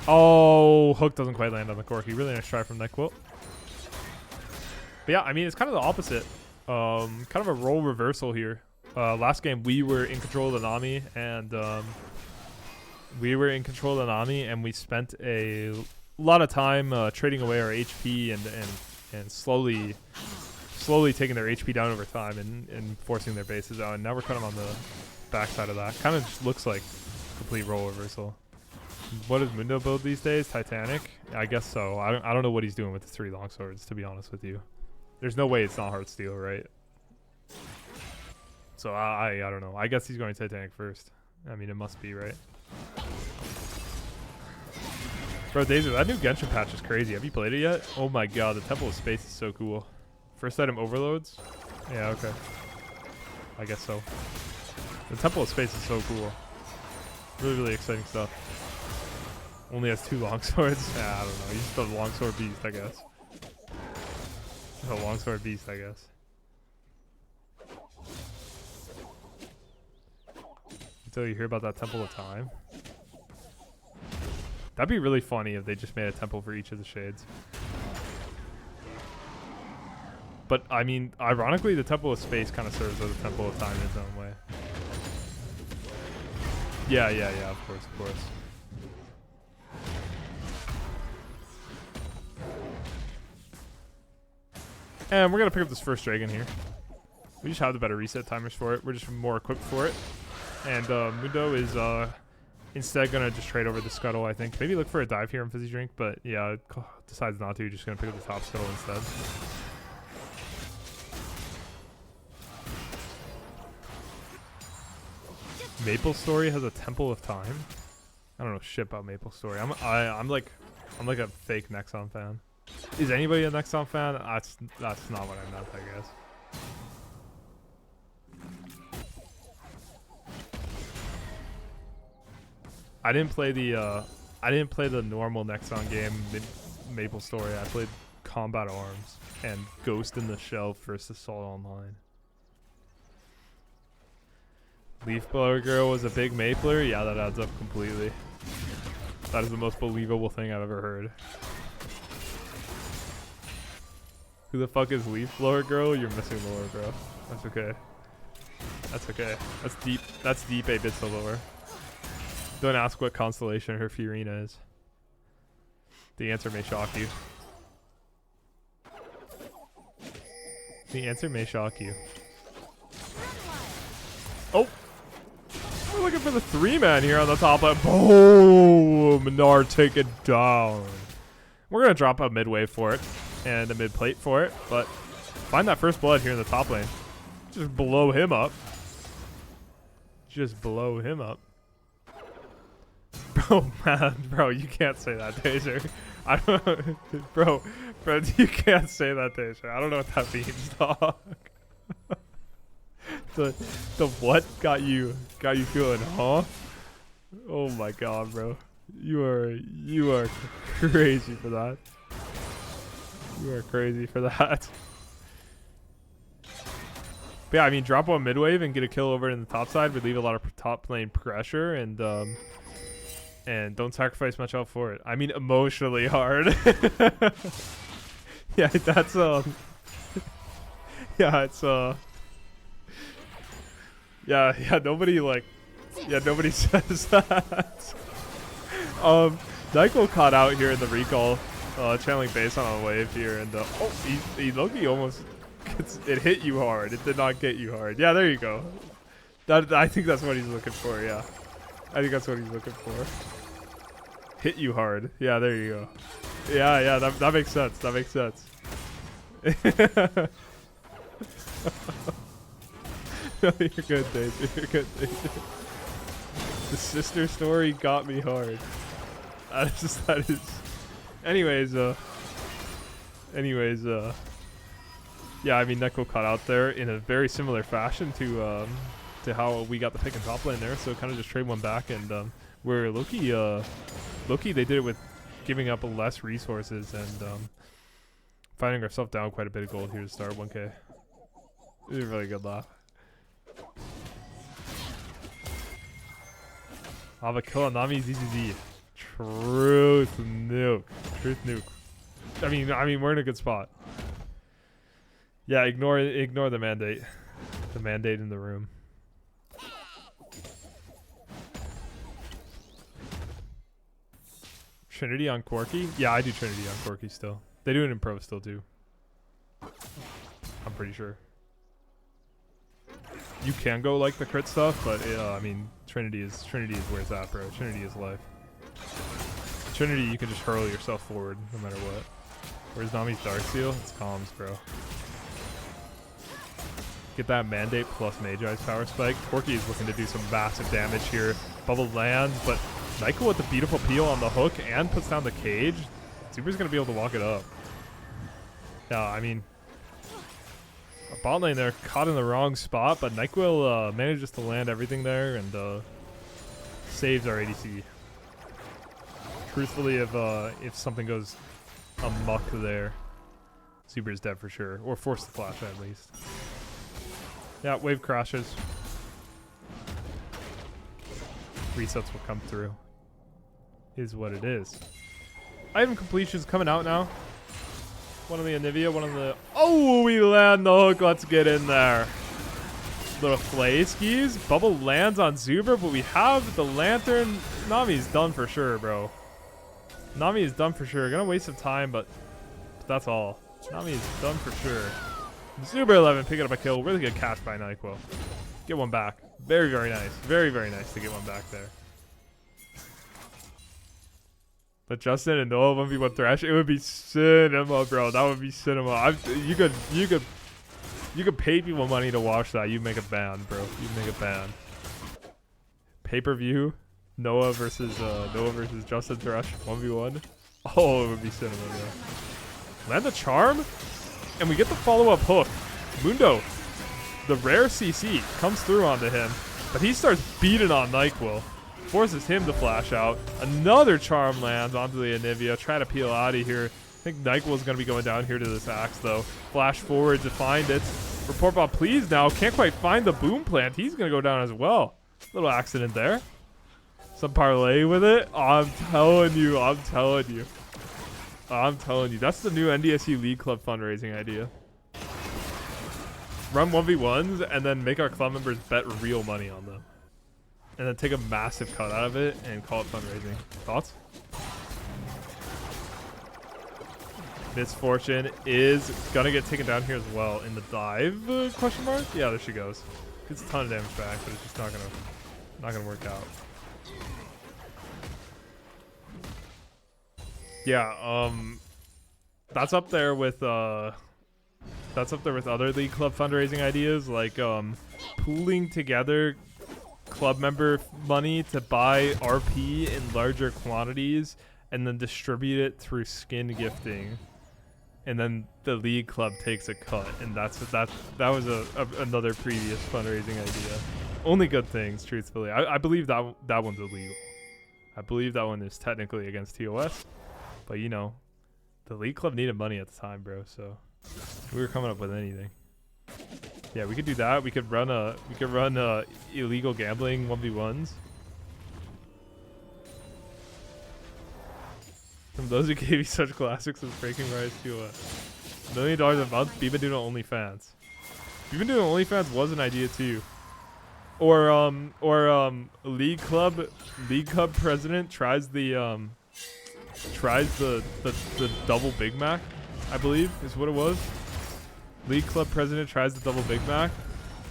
Oh, hook doesn't quite land on the Corki. Really nice try from NECC. But yeah, I mean, it's kind of the opposite. Kind of a role reversal here. Last game we were in control of the Nami, and we spent a lot of time trading away our HP and slowly taking their HP down over time and forcing their bases out. And now we're kind of on the backside of that. Kind of just looks like complete role reversal. What does Mundo build these days? Titanic? I guess so. I don't know what he's doing with the 3 longswords, to be honest with you. There's no way it's not Heartsteel, right? So I don't know. I guess he's going Titanic first. I mean, it must be, right? Bro, Daisy, that new Genshin patch is crazy. Have you played it yet? Oh my god, the Temple of Space is so cool. First item overloads? Yeah, okay. I guess so. The Temple of Space is so cool. Really exciting stuff. Only has 2 longswords? Yeah, I don't know. He's just a longsword beast, I guess. A longsword beast, I guess. Until you hear about that Temple of Time. That'd be really funny if they just made a temple for each of the shades. But, I mean, ironically, the Temple of Space kind of serves as a Temple of Time in its own way. Yeah, of course. And we're going to pick up this first dragon here. We just have the better reset timers for it. We're just more equipped for it. And Mundo is instead going to just trade over the Scuttle, I think. Maybe look for a dive here on Fizzy Drink, but yeah, decides not to. Just going to pick up the top Scuttle instead. Maple Story has a Temple of Time. I don't know shit about Maple Story. I'm like a fake Nexon fan. Is anybody a Nexon fan? That's not what I meant, I guess. I didn't play the normal Nexon game, Maple Story. I played Combat Arms and Ghost in the Shell versus Assault Online. Leaf Blower Girl was a big Mapler? Yeah, that adds up completely. That is the most believable thing I've ever heard. Who the fuck is Leaf Blower Girl? You're missing lore, bro. That's okay. That's okay. That's deep. That's deep 8-bits of lore. Don't ask what constellation her Fiorina is. The answer may shock you. The answer may shock you. Oh! We're looking for the 3-man here on the top left. Boom! Gnar take it down. We're going to drop a mid-wave for it. And a mid-plate for it. But find that first blood here in the top lane. Just blow him up. Just blow him up. Bro, Oh man, bro, you can't say that, Taser. I don't, bro, you can't say that, Taser. I don't know what that means, dog. the what got you feeling, huh? Oh my god, bro, you are crazy for that. You are crazy for that. But yeah, I mean, drop one mid wave and get a kill over in the top side, relieve a lot of top lane pressure, and don't sacrifice much out for it. I mean, emotionally hard. Yeah, that's yeah, it's yeah, nobody says that. Nyquil caught out here in the recall, channeling base on a wave here, and oh, he Loki almost it hit you hard. It did not get you hard. Yeah, there you go. I think that's what he's looking for. Yeah, I think that's what he's looking for. Hit you hard. Yeah, there you go. Yeah, that makes sense. That makes sense. No, you're good, Daisy. You're good, Daisy. The sister story got me hard. That is. Anyways, yeah, I mean, Neko caught out there in a very similar fashion to how we got the pick and top lane there. So kind of just trade one back, and where Loki, they did it with giving up less resources and finding ourselves down quite a bit of gold here to start 1K. It was a really good laugh. Have a kill on Nami ZZZ. Truth nuke. Truth nuke. I mean, we're in a good spot. Yeah, ignore the mandate. The mandate in the room. Trinity on Corki? Yeah, I do Trinity on Corki still. They do it in Pro still too. I'm pretty sure. You can go like the crit stuff, but I mean, Trinity is where it's at, bro. Trinity is life. Trinity, you can just hurl yourself forward no matter what. Whereas Nami's Darksteel, it's comms, bro. Get that mandate plus Magi's power spike. Corki is looking to do some massive damage here. Bubble lands, but Nyquil with the beautiful peel on the hook and puts down the cage. Super's gonna be able to walk it up. Yeah, I mean, a bot lane there caught in the wrong spot, but Nyquil manages to land everything there and saves our ADC. Truthfully, if something goes amok there, Super is dead for sure, or force the flash at least. Yeah, wave crashes. Resets will come through. Is what it is. Item completions coming out now. One on the Anivia, one on the... Oh, we land the hook. Let's get in there. Little flay skis. Bubble lands on Zuber, but we have the lantern. Nami's done for sure, bro. Nami is done for sure. Gonna waste some time, but that's all. Nami is done for sure. Zuber 11 picking up a kill. Really good catch by Nyquil. Get one back. Very, very nice. Very, very nice to get one back there. But Justin and Noah 1v1 Thresh, it would be cinema, bro. That would be cinema. You could pay people money to watch that. You'd make a band, bro. You'd make a band. Pay-per-view, Noah versus Justin Thresh 1v1. Oh, it would be cinema, bro. Land the charm, and we get the follow-up hook. Mundo, the rare CC, comes through onto him, but he starts beating on Nyquil. Forces him to flash out. Another charm lands onto the Anivia. Try to peel out of here. I think Nyquil's going to be going down here to this axe, though. Flash forward to find it. Report bot, please, now. Can't quite find the boom plant. He's going to go down as well. Little accident there. Some parlay with it. Oh, I'm telling you. I'm telling you. I'm telling you. That's the new NDSU League Club fundraising idea. Run 1v1s and then make our club members bet real money on them. And then take a massive cut out of it and call it fundraising. Thoughts? Misfortune is gonna get taken down here as well in the dive? Question mark? Yeah, there she goes. Gets a ton of damage back, but it's just not gonna work out. Yeah, that's up there with other League Club fundraising ideas, like pooling together club member money to buy RP in larger quantities and then distribute it through skin gifting. And then the league club takes a cut, and that was another previous fundraising idea. Only good things, truthfully. I believe that one's illegal. I believe that one is technically against TOS, but you know, the league club needed money at the time, bro. So we were coming up with anything. Yeah, we could do that. We could run illegal gambling 1v1s. From those who gave you such classics as Breaking Rise to $1 million a month, Biba doing OnlyFans. Biba doing OnlyFans was an idea too. Or league club president tries the double Big Mac, I believe is what it was. League club president tries the double Big Mac.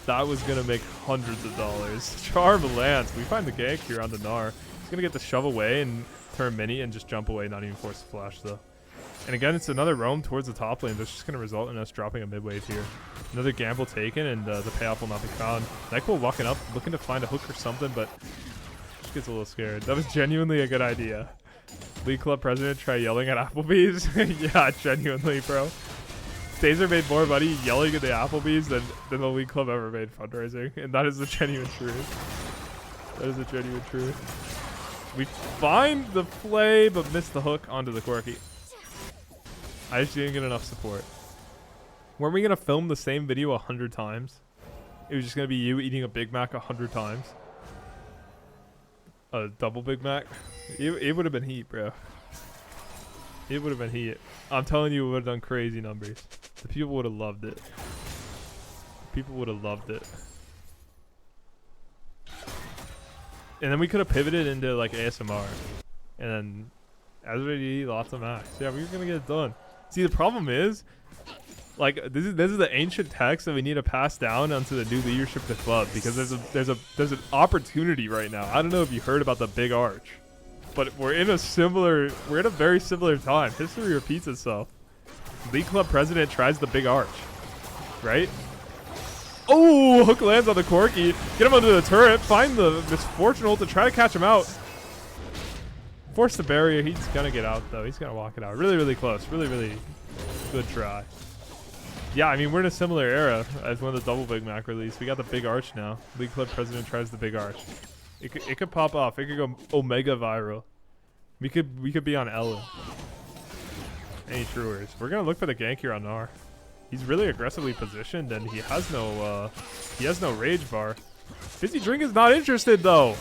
That was gonna make hundreds of dollars. Charm lands. We find the gank here on the Gnar. He's gonna get the shove away and turn mini and just jump away, not even force the flash though. And again, it's another roam towards the top lane that's just going to result in us dropping a mid wave here. Another gamble taken, and the payoff will not be found. Nyquil walking up, looking to find a hook or something, but just gets a little scared. That was genuinely a good idea. League club president try yelling at Applebee's. Yeah, genuinely, bro. Taser made more money yelling at the Applebee's than the league club ever made fundraising, and that is the genuine truth. That is the genuine truth. We find the play, but miss the hook onto the Corki. I just didn't get enough support. Weren't we gonna film the same video 100 times? It was just gonna be you eating a Big Mac 100 times. A double Big Mac. It would have been heat, bro. It would have been heat. I'm telling you, it would have done crazy numbers. The people would have loved it. People would have loved it. And then we could have pivoted into like ASMR. And then SRD, lots of max. Yeah, we were gonna get it done. See, the problem is, like, this is the ancient text that we need to pass down onto the new leadership of the club, because there's an opportunity right now. I don't know if you heard about the big arch, but we're in a very similar time. History repeats itself. League club president tries the big arch, right? Oh, hook lands on the Corki. Get him under the turret. Find the misfortune ult to try to catch him out. Force the barrier. He's gonna get out though. He's gonna walk it out. Really, really close. Really, really good try. Yeah, I mean, we're in a similar era as when the double Big Mac released. We got the big arch now. League club president tries the big arch. It could pop off. It could go omega viral. We could be on Ellen. Any truers? We're gonna look for the gank here on Gnar. He's really aggressively positioned, and he has no rage bar. Fizzy Drink is not interested though.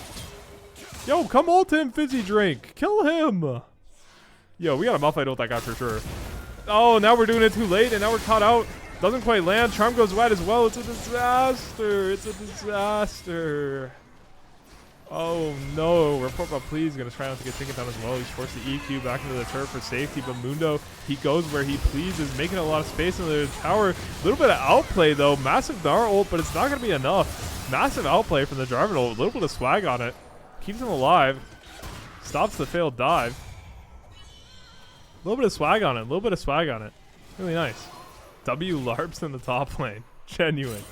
Yo, come ult him, Fizzy Drink. Kill him. Yo, we got a Malphite ult that guy for sure. Oh, now we're doing it too late, and now we're caught out. Doesn't quite land. Charm goes wide as well. It's a disaster. It's a disaster. Oh no. Report bot, please. Gonna try not to get taken down as well. He's forced to EQ back into the turret for safety, but Mundo, he goes where he pleases, making a lot of space in the tower. A little bit of outplay though. Massive Gnar ult, but it's not gonna be enough. Massive outplay from the Jarvan ult. A little bit of swag on it. Keeps him alive. Stops the failed dive. A little bit of swag on it. A little bit of swag on it. Really nice. W LARPs in the top lane. Genuine.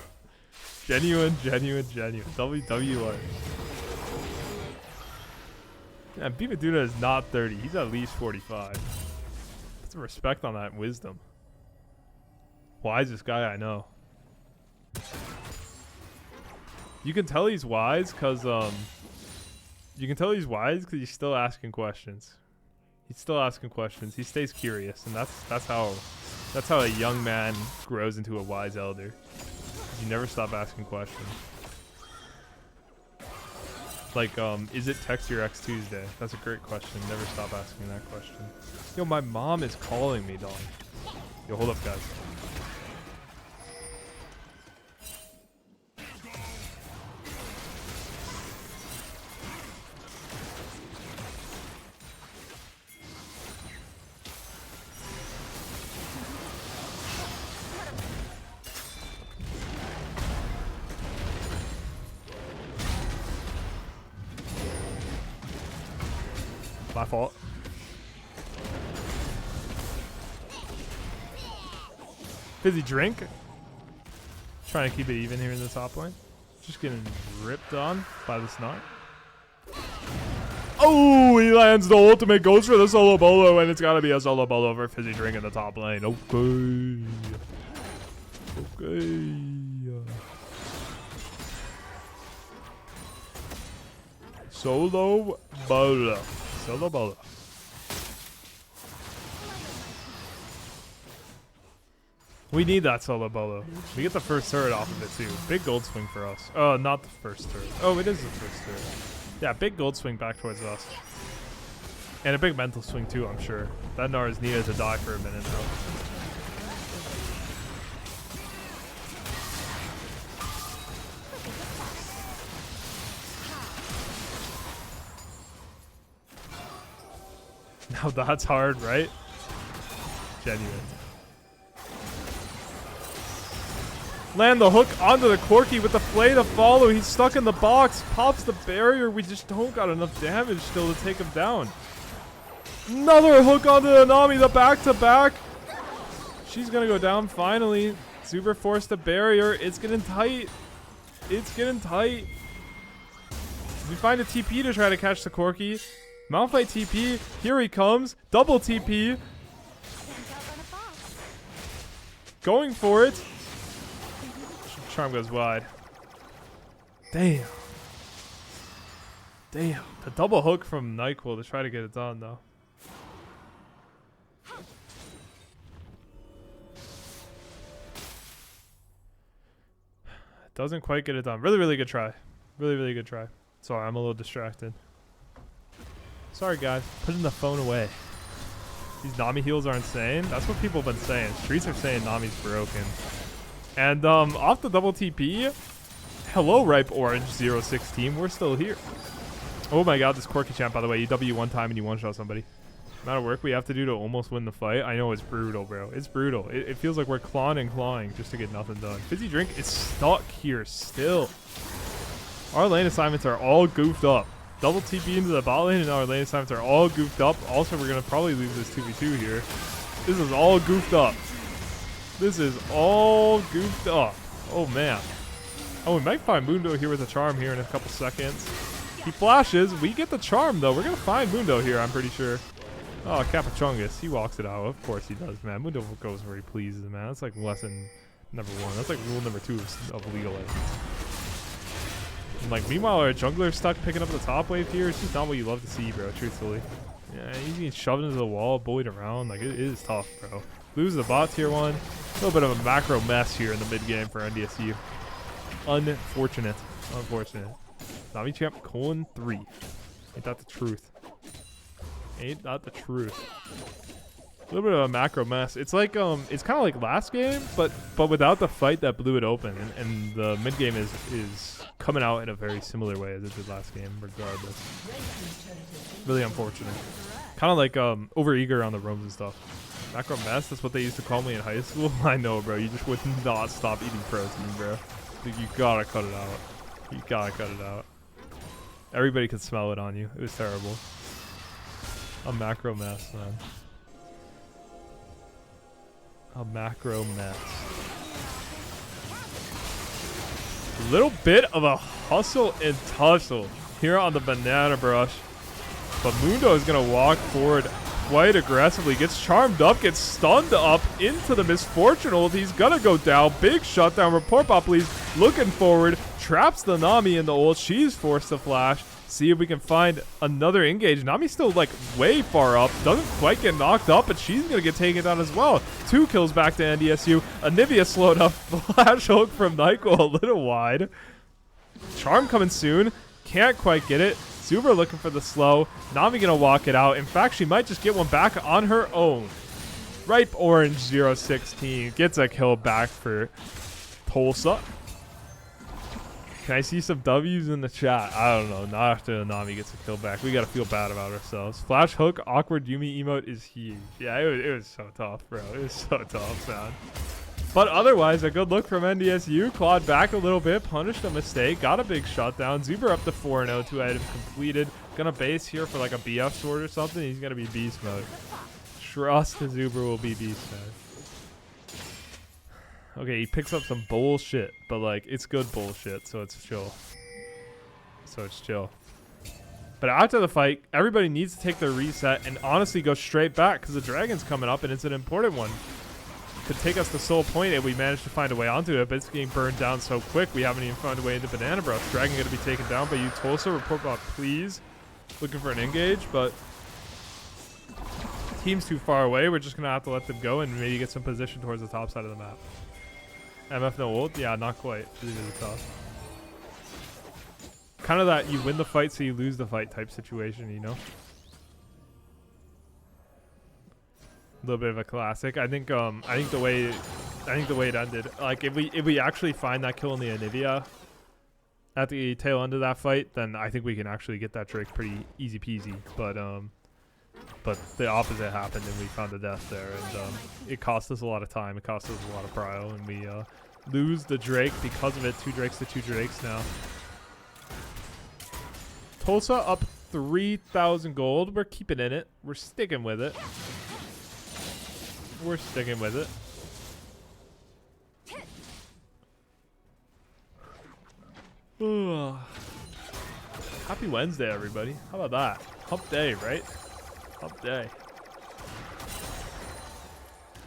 Genuine. W LARPs. Yeah, Biba Duda is not 30. He's at least 45. Put some respect on that wisdom. Wisest guy I know. You can tell he's wise because he's still asking questions. He's still asking questions. He stays curious, and that's how a young man grows into a wise elder. You never stop asking questions. Like, is it text your ex Tuesday? That's a great question. Never stop asking that question. Yo, my mom is calling me, dog. Yo, hold up, guys. My fault. Fizzy Drink. Trying to keep it even here in the top lane. Just getting ripped on by the snot. Oh, he lands the ultimate, goes for the solo bolo, and it's got to be a solo bolo for Fizzy Drink in the top lane. Okay. Solo bolo. Solo bolo. We need that solo bolo. We get the first turret off of it too. Big gold swing for us. Oh, not the first turret. Oh, it is the first turret. Yeah, big gold swing back towards us. And a big mental swing too, I'm sure. That Gnar is needed to die for a minute now. Now that's hard, right? Genuine. Land the hook onto the Corki with the flay to follow. He's stuck in the box. Pops the barrier. We just don't got enough damage still to take him down. Another hook onto the Nami. The back-to-back. She's going to go down finally. Zuber forced the barrier. It's getting tight. It's getting tight. We find a TP to try to catch the Corki. Malphite TP. Here he comes. Double TP. Going for it. Charm goes wide. Damn. Damn. The double hook from NyQuil to try to get it done, though. Doesn't quite get it done. Really, really good try. Really, really good try. Sorry, I'm a little distracted. Sorry, guys. Putting the phone away. These Nami heals are insane. That's what people have been saying. Streets are saying Nami's broken. And off the double TP, hello Ripe Orange 016, we're still here. Oh my god, this Corki champ, by the way, you W one time and you one-shot somebody. The amount of work we have to do to almost win the fight, I know it's brutal, bro. It's brutal. It feels like we're clawing and clawing just to get nothing done. Fizzy Drink is stuck here still. Our lane assignments are all goofed up. Double TP into the bot lane and our lane assignments are all goofed up. Also, we're going to probably lose this 2v2 here. This is all goofed up. This is all goofed up. Oh, man. Oh, we might find Mundo here with a charm here in a couple seconds. He flashes. We get the charm, though. We're going to find Mundo here, I'm pretty sure. Oh, Capachungus. He walks it out. Of course he does, man. Mundo goes where he pleases, man. That's like lesson number 1. That's like rule number 2 of League of Legends. And like, meanwhile, our jungler's stuck picking up the top wave here. It's just not what you love to see, bro, truthfully. Yeah, he's getting shoved into the wall, bullied around. Like, it is tough, bro. Lose the bot tier 1. A little bit of a macro mess here in the mid game for NDSU. Unfortunate. Unfortunate. Nami champ colon 3. Ain't that the truth? Ain't that the truth? A little bit of a macro mess. It's like it's kind of like last game, but without the fight that blew it open, and the mid game is coming out in a very similar way as it did last game, regardless. Really unfortunate. Kind of like overeager on the roams and stuff. Macro mess, that's what they used to call me in high school. I know, bro. You just would not stop eating protein, bro. Like, you gotta cut it out. You gotta cut it out. Everybody could smell it on you. It was terrible. A macro mess, man. A macro mess. A little bit of a hustle and tussle here on the banana brush. But Mundo is going to walk forward quite aggressively. Gets charmed up, gets stunned up into the misfortune ult. He's going to go down. Big shutdown. Report bot, please. Looking forward. Traps the Nami in the ult. She's forced to flash. See if we can find another engage. Nami's still like way far up. Doesn't quite get knocked up, but she's going to get taken down as well. 2 kills back to NDSU. Anivia slowed up. Flash hook from NyQuil a little wide. Charm coming soon. Can't quite get it. Zuber looking for the slow. Nami going to walk it out. In fact, she might just get one back on her own. Ripe Orange 016 gets a kill back for Tulsa. Can I see some W's in the chat? I don't know. Not after Nami gets a kill back. We got to feel bad about ourselves. Flash hook, awkward Yumi emote is huge. Yeah, it was so tough, bro. It was so tough, man. But otherwise, a good look from NDSU. Clawed back a little bit, punished a mistake, got a big shutdown. Zuber up to 4-0, 2 items completed. Gonna base here for like a BF sword or something. He's gonna be beast mode. Trust the Zuber will be beast mode. Okay, he picks up some bullshit, but like it's good bullshit, so it's chill. So it's chill. But after the fight, everybody needs to take their reset and honestly go straight back because the dragon's coming up and it's an important one. Could take us to Soul Point if we manage to find a way onto it, but it's getting burned down so quick we haven't even found a way into Banana Brush. Dragon gonna be taken down by UTulsa. Report bot, please. Looking for an engage, but team's too far away. We're just gonna have to let them go and maybe get some position towards the top side of the map. MF no ult? Yeah, not quite. Really tough. Kind of that you win the fight so you lose the fight type situation, you know? A little bit of a classic. I think the way it ended, like if we actually find that kill in the Anivia at the tail end of that fight, then I think we can actually get that Drake pretty easy peasy. But the opposite happened and we found a death there, and it cost us a lot of time. It cost us a lot of prio, and we lose the Drake because of it. 2 Drakes to 2 Drakes now. Tulsa up 3,000 gold. We're keeping in it. We're sticking with it. We're sticking with it. Happy Wednesday, everybody. How about that? Hump day, right? Hump day.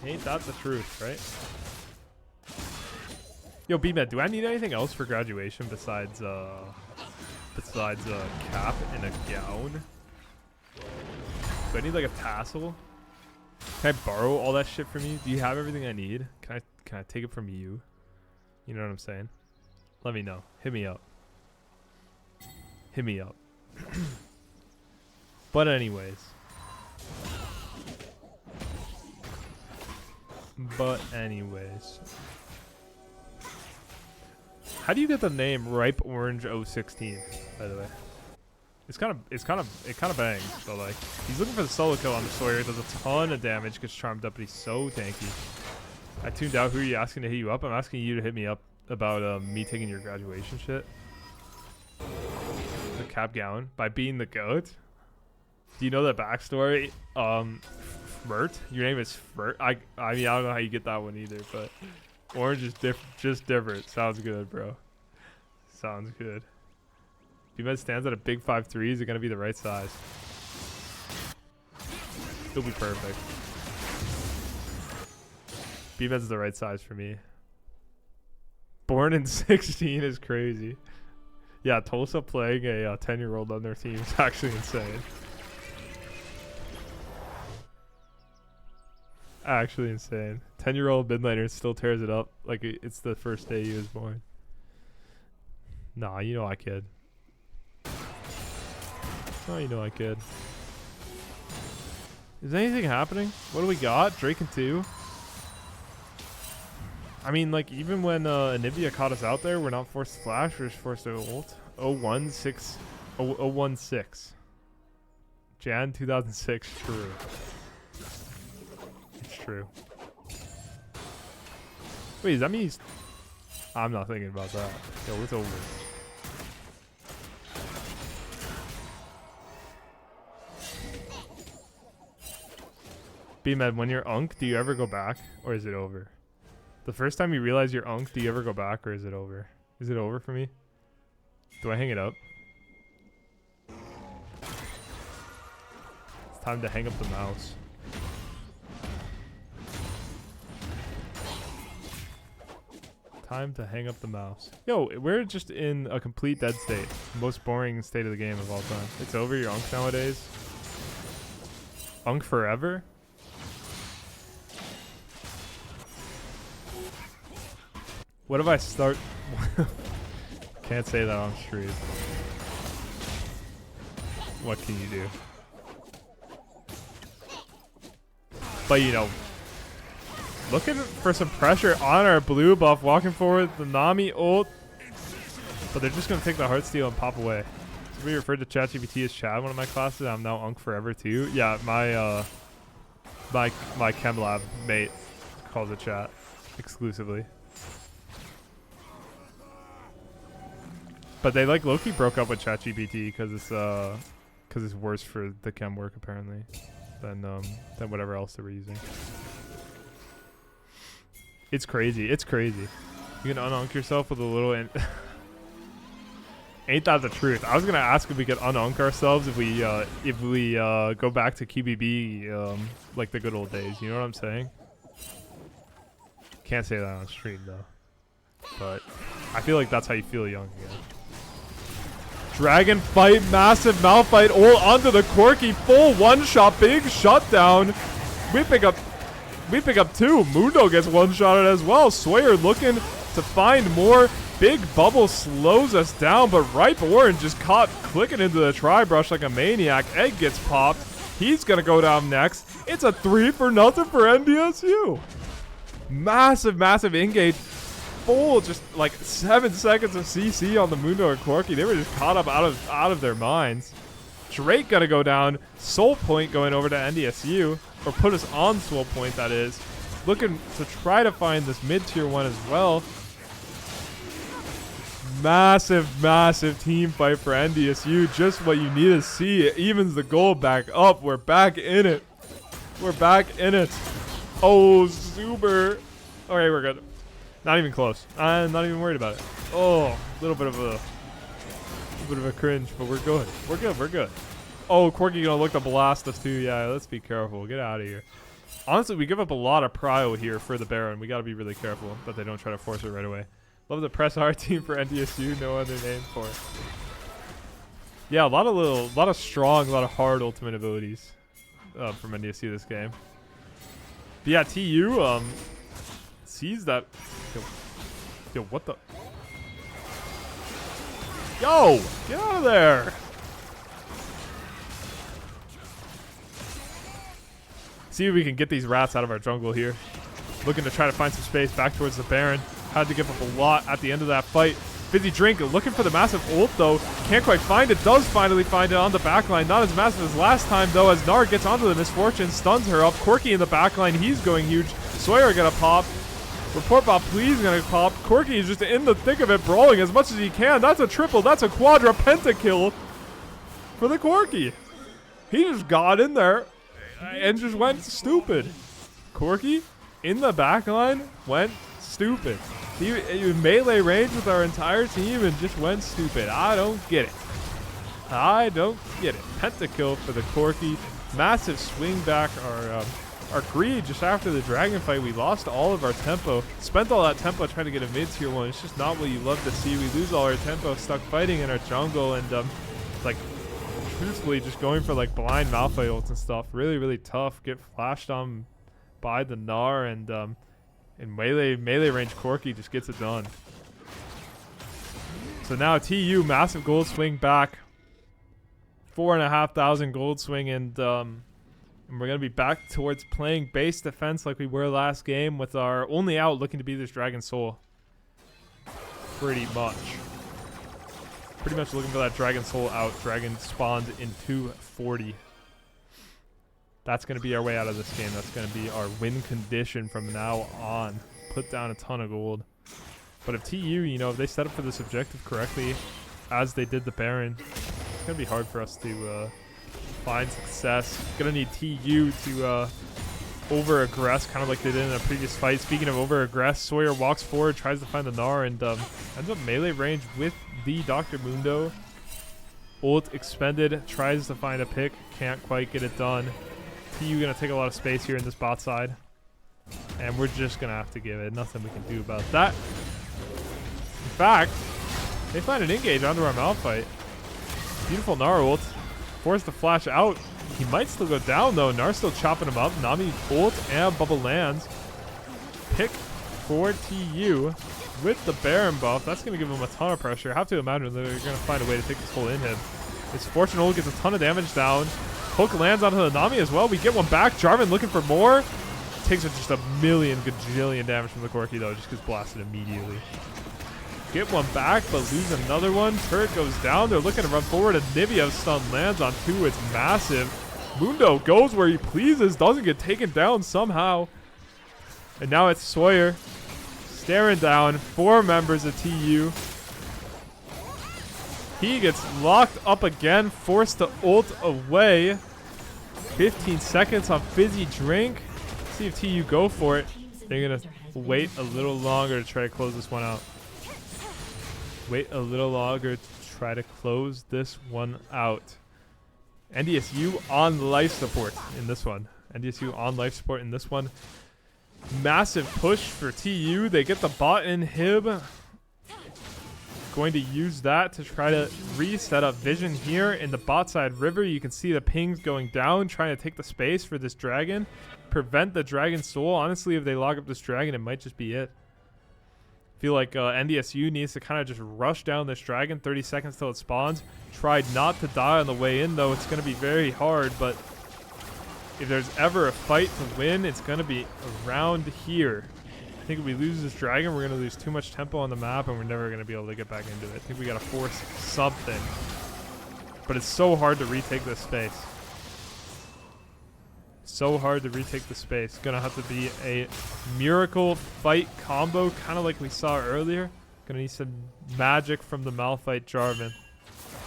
Ain't that the truth, right? Yo, B-Med, do I need anything else for graduation besides cap and a gown? Do I need like a tassel? Can I borrow all that shit from you? Do you have everything I need? Can I take it from you? You know what I'm saying? Let me know. Hit me up. Hit me up. But anyways. How do you get the name Ripe Orange 016, by the way? It kind of bangs, but like he's looking for the solo kill on the Sawyer. Does a ton of damage, gets charmed up, but he's so tanky. I tuned out. Who are you asking to hit you up? I'm asking you to hit me up about me taking your graduation shit. The cap gown by being the goat. Do you know that backstory? Fmirt? Your name is Fmirt? I mean, I don't know how you get that one either, but orange is just different. Sounds good, bro. Sounds good. B-Med stands at a big 5'3". Is it going to be the right size? It'll be perfect. B-Med's the right size for me. Born in 16 is crazy. Yeah, Tulsa playing a 10-year-old on their team is actually insane. Actually insane. 10-year-old midlaner still tears it up like it's the first day he was born. Nah, you know I kid. Oh, you know I kid. Is anything happening? What do we got? Drake and 2? I mean, like, even when Anivia caught us out there, we're not forced to flash, we're just forced to ult. 016. Jan 2006, true. It's true. Wait, does that mean he's... I'm not thinking about that. Yo, it's over. B-Med, when you're unk, do you ever go back, or is it over? The first time you realize you're unk, do you ever go back, or is it over? Is it over for me? Do I hang it up? It's time to hang up the mouse. Time to hang up the mouse. Yo, we're just in a complete dead state. Most boring state of the game of all time. It's over, you're unk nowadays. Unk forever? What if I start... Can't say that on stream. What can you do? But you know, looking for some pressure on our blue buff, walking forward, the Nami ult. But they're just going to take the Heartsteel and pop away. So we referred to ChatGPT as Chad, one of my classes. I'm now unk forever too. Yeah, my chem lab mate calls it chat exclusively. But they like low-key broke up with ChatGPT because it's worse for the chem work apparently than whatever else they were using. It's crazy. It's crazy. You can ununk yourself with a little. Ain't that the truth? I was gonna ask if we could ununk ourselves if we go back to QBB like the good old days. You know what I'm saying? Can't say that on stream though. But I feel like that's how you feel young again. Dragon fight, massive Malphite, all onto the Corki, full one shot, big shutdown. We pick up two. Mundo gets one shotted as well. Sawyer looking to find more. Big bubble slows us down, but Ripe Orange just caught clicking into the tri-brush like a maniac. Egg gets popped. He's gonna go down next. It's a 3-0 for NDSU. Massive, massive engage. Full, just like 7 seconds of CC on the Mundo and Corki. They were just caught up out of their minds. Drake gonna go down. Soul Point going over to NDSU, or put us on Soul Point, that is. Looking to try to find this mid-tier one as well. Massive, massive team fight for NDSU. Just what you need to see. It evens the goal back up. We're back in it. We're back in it. Oh, super. Okay, we're good. Not even close. I'm not even worried about it. Oh, a little bit of a cringe, but we're good. We're good. We're good. Oh, Corki gonna look to blast us too. Yeah, let's be careful. Get out of here. Honestly, we give up a lot of prio here for the Baron. We gotta be really careful that they don't try to force it right away. Love the press R team for NDSU. No other name for it. Yeah, a lot of strong, a lot of hard ultimate abilities from NDSU this game. But yeah, TU sees that. Yo, what the? Yo, get out of there! See if we can get these rats out of our jungle here. Looking to try to find some space back towards the Baron. Had to give up a lot at the end of that fight. Fizzy Drink looking for the massive ult though. Can't quite find it. Does finally find it on the backline. Not as massive as last time though, as Nar gets onto the Misfortune, stuns her up. Corki in the backline, he's going huge. Sawyer gonna pop. Report Bot please gonna pop. Corki is just in the thick of it, brawling as much as he can. That's a triple, that's a quadra pentakill for the Corki. He just got in there and just went stupid. Corki in the backline went stupid. He melee range with our entire team and just went stupid. I don't get it. I don't get it. Pentakill for the Corki. Massive swing back. Our greed just after the dragon fight. We lost all of our tempo. Spent all that tempo trying to get a mid-tier one. It's just not what you love to see. We lose all our tempo stuck fighting in our jungle and like truthfully just going for like blind Malphite ults and stuff. Really, really tough. Get flashed on by the Gnar and melee range Corki just gets it done. So now TU massive gold swing back, 4,500 gold swing, and we're gonna be back towards playing base defense like we were last game with our only out looking to be this Dragon Soul. Pretty much looking for that Dragon Soul out. Dragon spawned in 240. That's going to be our way out of this game. That's going to be our win condition from now on. Put down a ton of gold. But if TU, you know, if they set up for this objective correctly, as they did the Baron, it's going to be hard for us to find success. Going to need TU to over-aggress, kind of like they did in a previous fight. Speaking of over-aggress, Sawyer walks forward, tries to find the Gnar, and ends up melee range with the Dr. Mundo. Ult expended, tries to find a pick, can't quite get it done. TU gonna take a lot of space here in this bot side, and we're just gonna have to give it. Nothing we can do about that. In fact, they find an engage onto our Malphite. Beautiful Gnar ult. Forced to flash out. He might still go down though. Gnar still chopping him up. Nami ult and bubble lands. Pick for TU with the Baron buff. That's gonna give him a ton of pressure. I have to imagine they're gonna find a way to take this whole inhib. This Fortune ult gets a ton of damage down. Hook lands onto the Nami as well. We get one back. Jarvan looking for more. Takes just a million gajillion damage from the Corki though. Just gets blasted immediately. Get one back, but lose another one. Turret goes down. They're looking to run forward. A Nivea stun lands on 2. It's massive. Mundo goes where he pleases. Doesn't get taken down somehow. And now it's Sawyer staring down 4 members of TU. He gets locked up again, forced to ult away. 15 seconds on Fizzy Drink. See if TU go for it. They're gonna wait a little longer to try to close this one out. Wait a little longer to try to close this one out. NDSU on life support in this one. NDSU on life support in this one. Massive push for TU. They get the bot inhib. Going to use that to try to reset up vision here in the bot side river. You can see the pings going down, trying to take the space for this dragon. Prevent the dragon soul. Honestly, if they log up this dragon, it might just be it. I feel like NDSU needs to kind of just rush down this dragon. 30 seconds till it spawns. Tried not to die on the way in, though. It's going to be very hard, but if there's ever a fight to win, it's going to be around here. I think if we lose this dragon, we're going to lose too much tempo on the map, and we're never going to be able to get back into it. I think we got to force something. But it's so hard to retake this space. So hard to retake the space. Gonna have to be a miracle fight combo, kind of like we saw earlier. Gonna need some magic from the Malphite Jarvan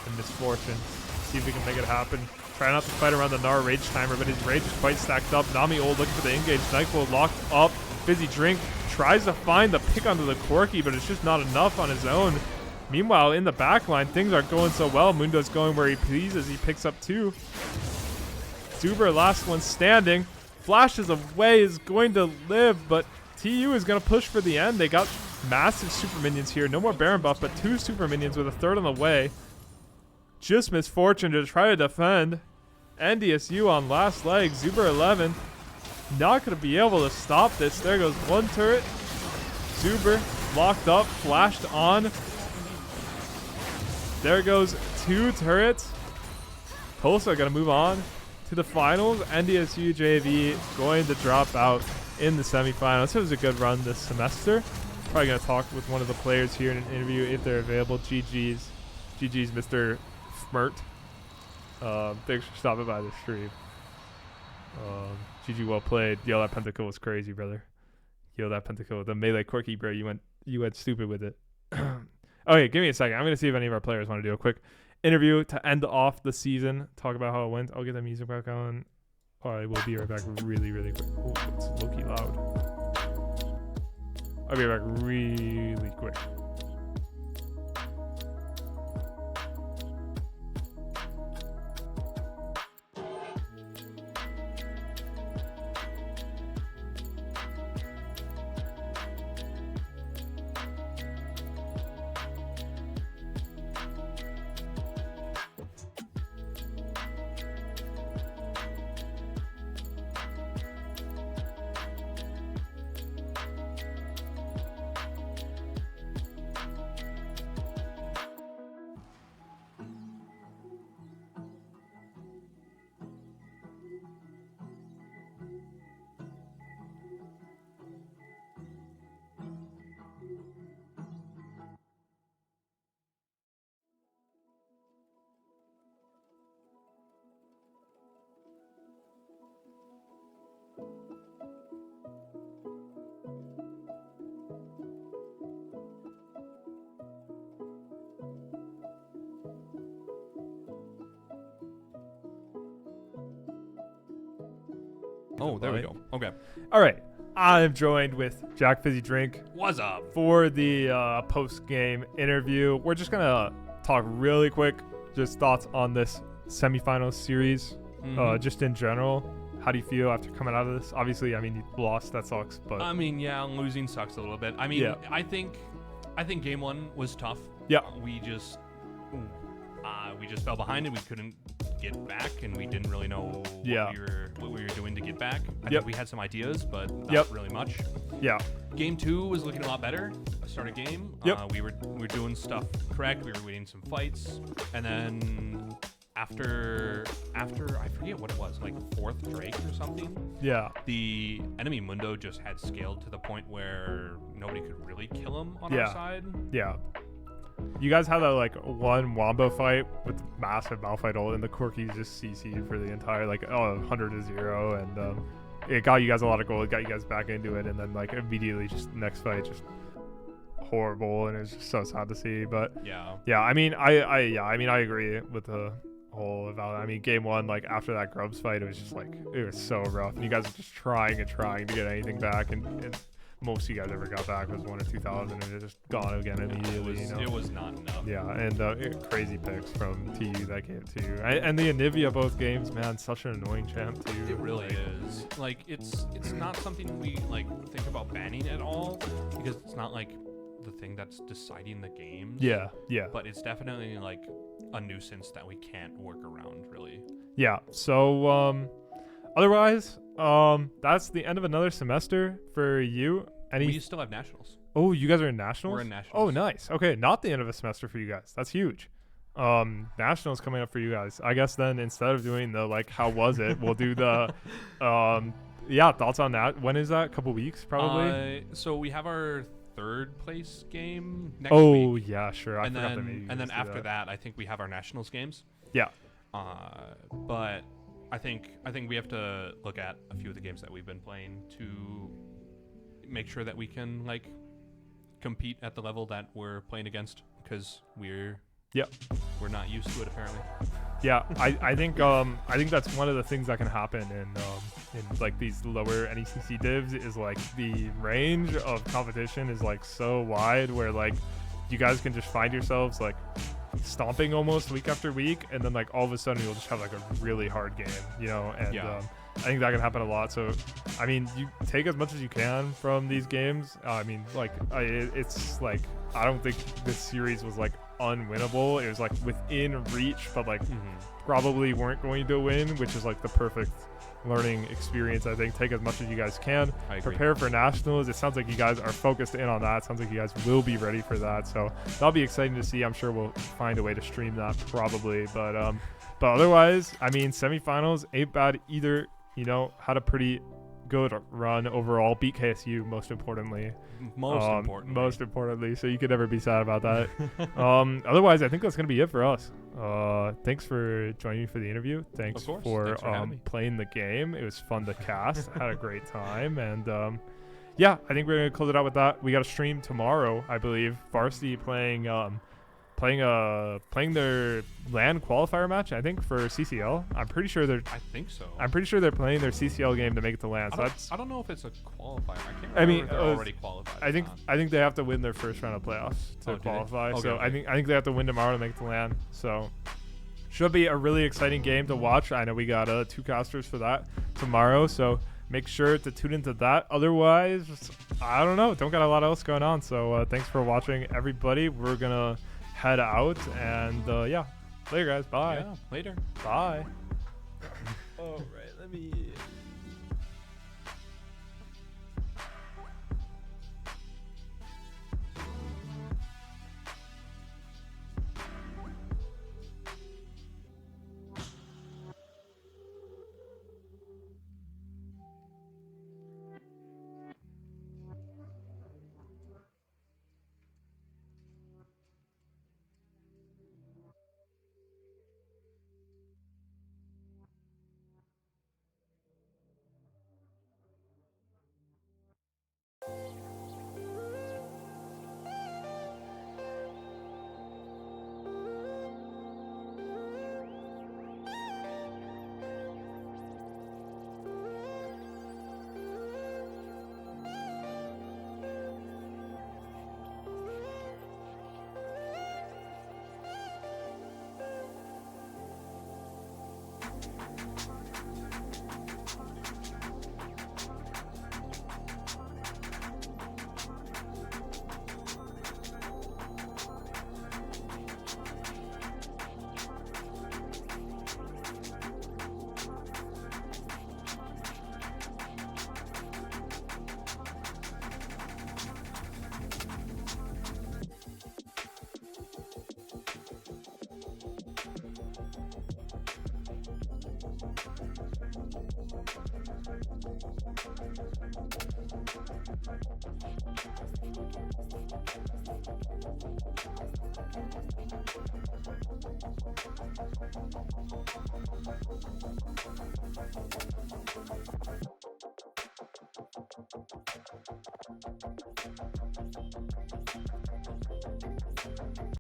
and Misfortune. See if we can make it happen. Try not to fight around the Gnar Rage Timer, but his Rage is quite stacked up. Nami Ult looking for the engage. Nightfall locked up. Fizzy Drink tries to find the pick onto the Corki, but it's just not enough on his own. Meanwhile, in the backline, things aren't going so well. Mundo's going where he pleases. He picks up 2. Zuber, last one standing. Flashes away, is going to live, but TU is going to push for the end. They got massive super minions here. No more Baron buff, but 2 super minions with a 3rd on the way. Just Misfortune to try to defend. NDSU on last leg. Zuber 11. Not going to be able to stop this. There goes 1 turret. Zuber locked up, flashed on. There goes 2 turrets. Tulsa going to move on to the finals. NDSU JV going to drop out in the semifinals. It was a good run this semester. Probably going to talk with one of the players here in an interview if they're available. GG's, Mr. Smirt. Thanks for stopping by the stream. GG, well played. Yo, that pentakill was crazy, brother. Yo, that pentakill, the melee quirky, bro. You went stupid with it. Okay, give me a second. I'm going to see if any of our players want to do a quick interview to end off the season. Talk about how it went. I'll get the music back on. I will be right back really, really quick. Oh, it's low-key loud. I'll be right back really quick. Oh, there we go. Okay. All right. I'm joined with Jack Fizzy Drink. What's up? For the post-game interview. We're just going to talk really quick, just thoughts on this semifinals series, just in general. How do you feel after coming out of this? Obviously, I mean, you lost. That sucks. But I mean, yeah, losing sucks a little bit. I mean, yeah. I think game 1 was tough. Yeah. We just fell behind and we couldn't get back, and we didn't really know what we were doing to get back. I think we had some ideas, but not really much. Yeah. Game 2 was looking a lot better. Start of game. We were doing stuff correct. We were winning some fights, and then after I forget what it was, like 4th Drake or something. Yeah. The enemy Mundo just had scaled to the point where nobody could really kill him on our side. Yeah. You guys had that like one Wombo fight with massive Malphite ult, and the Corkies just CC'd for the entire 100-0, and it got you guys a lot of gold. It got you guys back into it, and then like immediately just next fight just horrible, and it was just so sad to see. But yeah. I mean, I agree with the whole about. I mean, game 1, like after that Grubs fight, it was just like it was so rough, and you guys were just trying to get anything back, and most of you guys ever got back was 1 or 2,000, and it just gone again immediately. It was not enough. Yeah, and crazy picks from TU that game too, and the Anivia both games, man, such an annoying champ too. It really is. Like it's not something we like think about banning at all, because it's not like the thing that's deciding the games. Yeah. But it's definitely like a nuisance that we can't work around, really. Yeah. So otherwise, that's the end of another semester for you. We still have nationals. Oh, you guys are in nationals? We're in nationals. Oh, nice. Okay, not the end of a semester for you guys. That's huge. Nationals coming up for you guys. I guess then instead of doing the like how was it, we'll do the thoughts on that. When is that? A couple weeks probably. So we have our third place game next week. Oh yeah, sure. And then after that, I think we have our nationals games. Yeah. But I think we have to look at a few of the games that we've been playing to make sure that we can like compete at the level that we're playing against, because we're not used to it apparently. Yeah, I think that's one of the things that can happen in like these lower NECC divs is like the range of competition is like so wide where like you guys can just find yourselves like stomping almost week after week, and then like all of a sudden you'll just have like a really hard game, and I think that can happen a lot. So I mean, you take as much as you can from these games. I mean, like it's like I don't think this series was like unwinnable. It was like within reach, but like probably weren't going to win, which is like the perfect learning experience. I think take as much as you guys can. Prepare for nationals. It sounds like you guys are focused in on that. Sounds like you guys will be ready for that, so that'll be exciting to see. I'm sure we'll find a way to stream that probably, but otherwise, I mean, semifinals ain't bad either. Had a pretty good run overall, beat KSU most importantly, so you could never be sad about that. Otherwise, I think that's gonna be it for us. Thanks for joining me for the interview. Thanks for playing the game. It was fun to cast. Had a great time, and I think we're gonna close it out with that. We got a stream tomorrow, I believe. Varsity playing their LAN qualifier match, I think, for CCL. I'm pretty sure they're playing their CCL game to make it to LAN. So I don't know if it's a qualifier. I can't remember if they're already qualified. I think they have to win their first round of playoffs to qualify. I think they have to win tomorrow to make it to LAN. So should be a really exciting game to watch. I know we got 2 casters for that tomorrow, so make sure to tune into that. Otherwise, I don't know. Don't got a lot else going on. So thanks for watching, everybody. We're gonna head out, and later guys. Bye. Yeah, later. Bye. All right, let me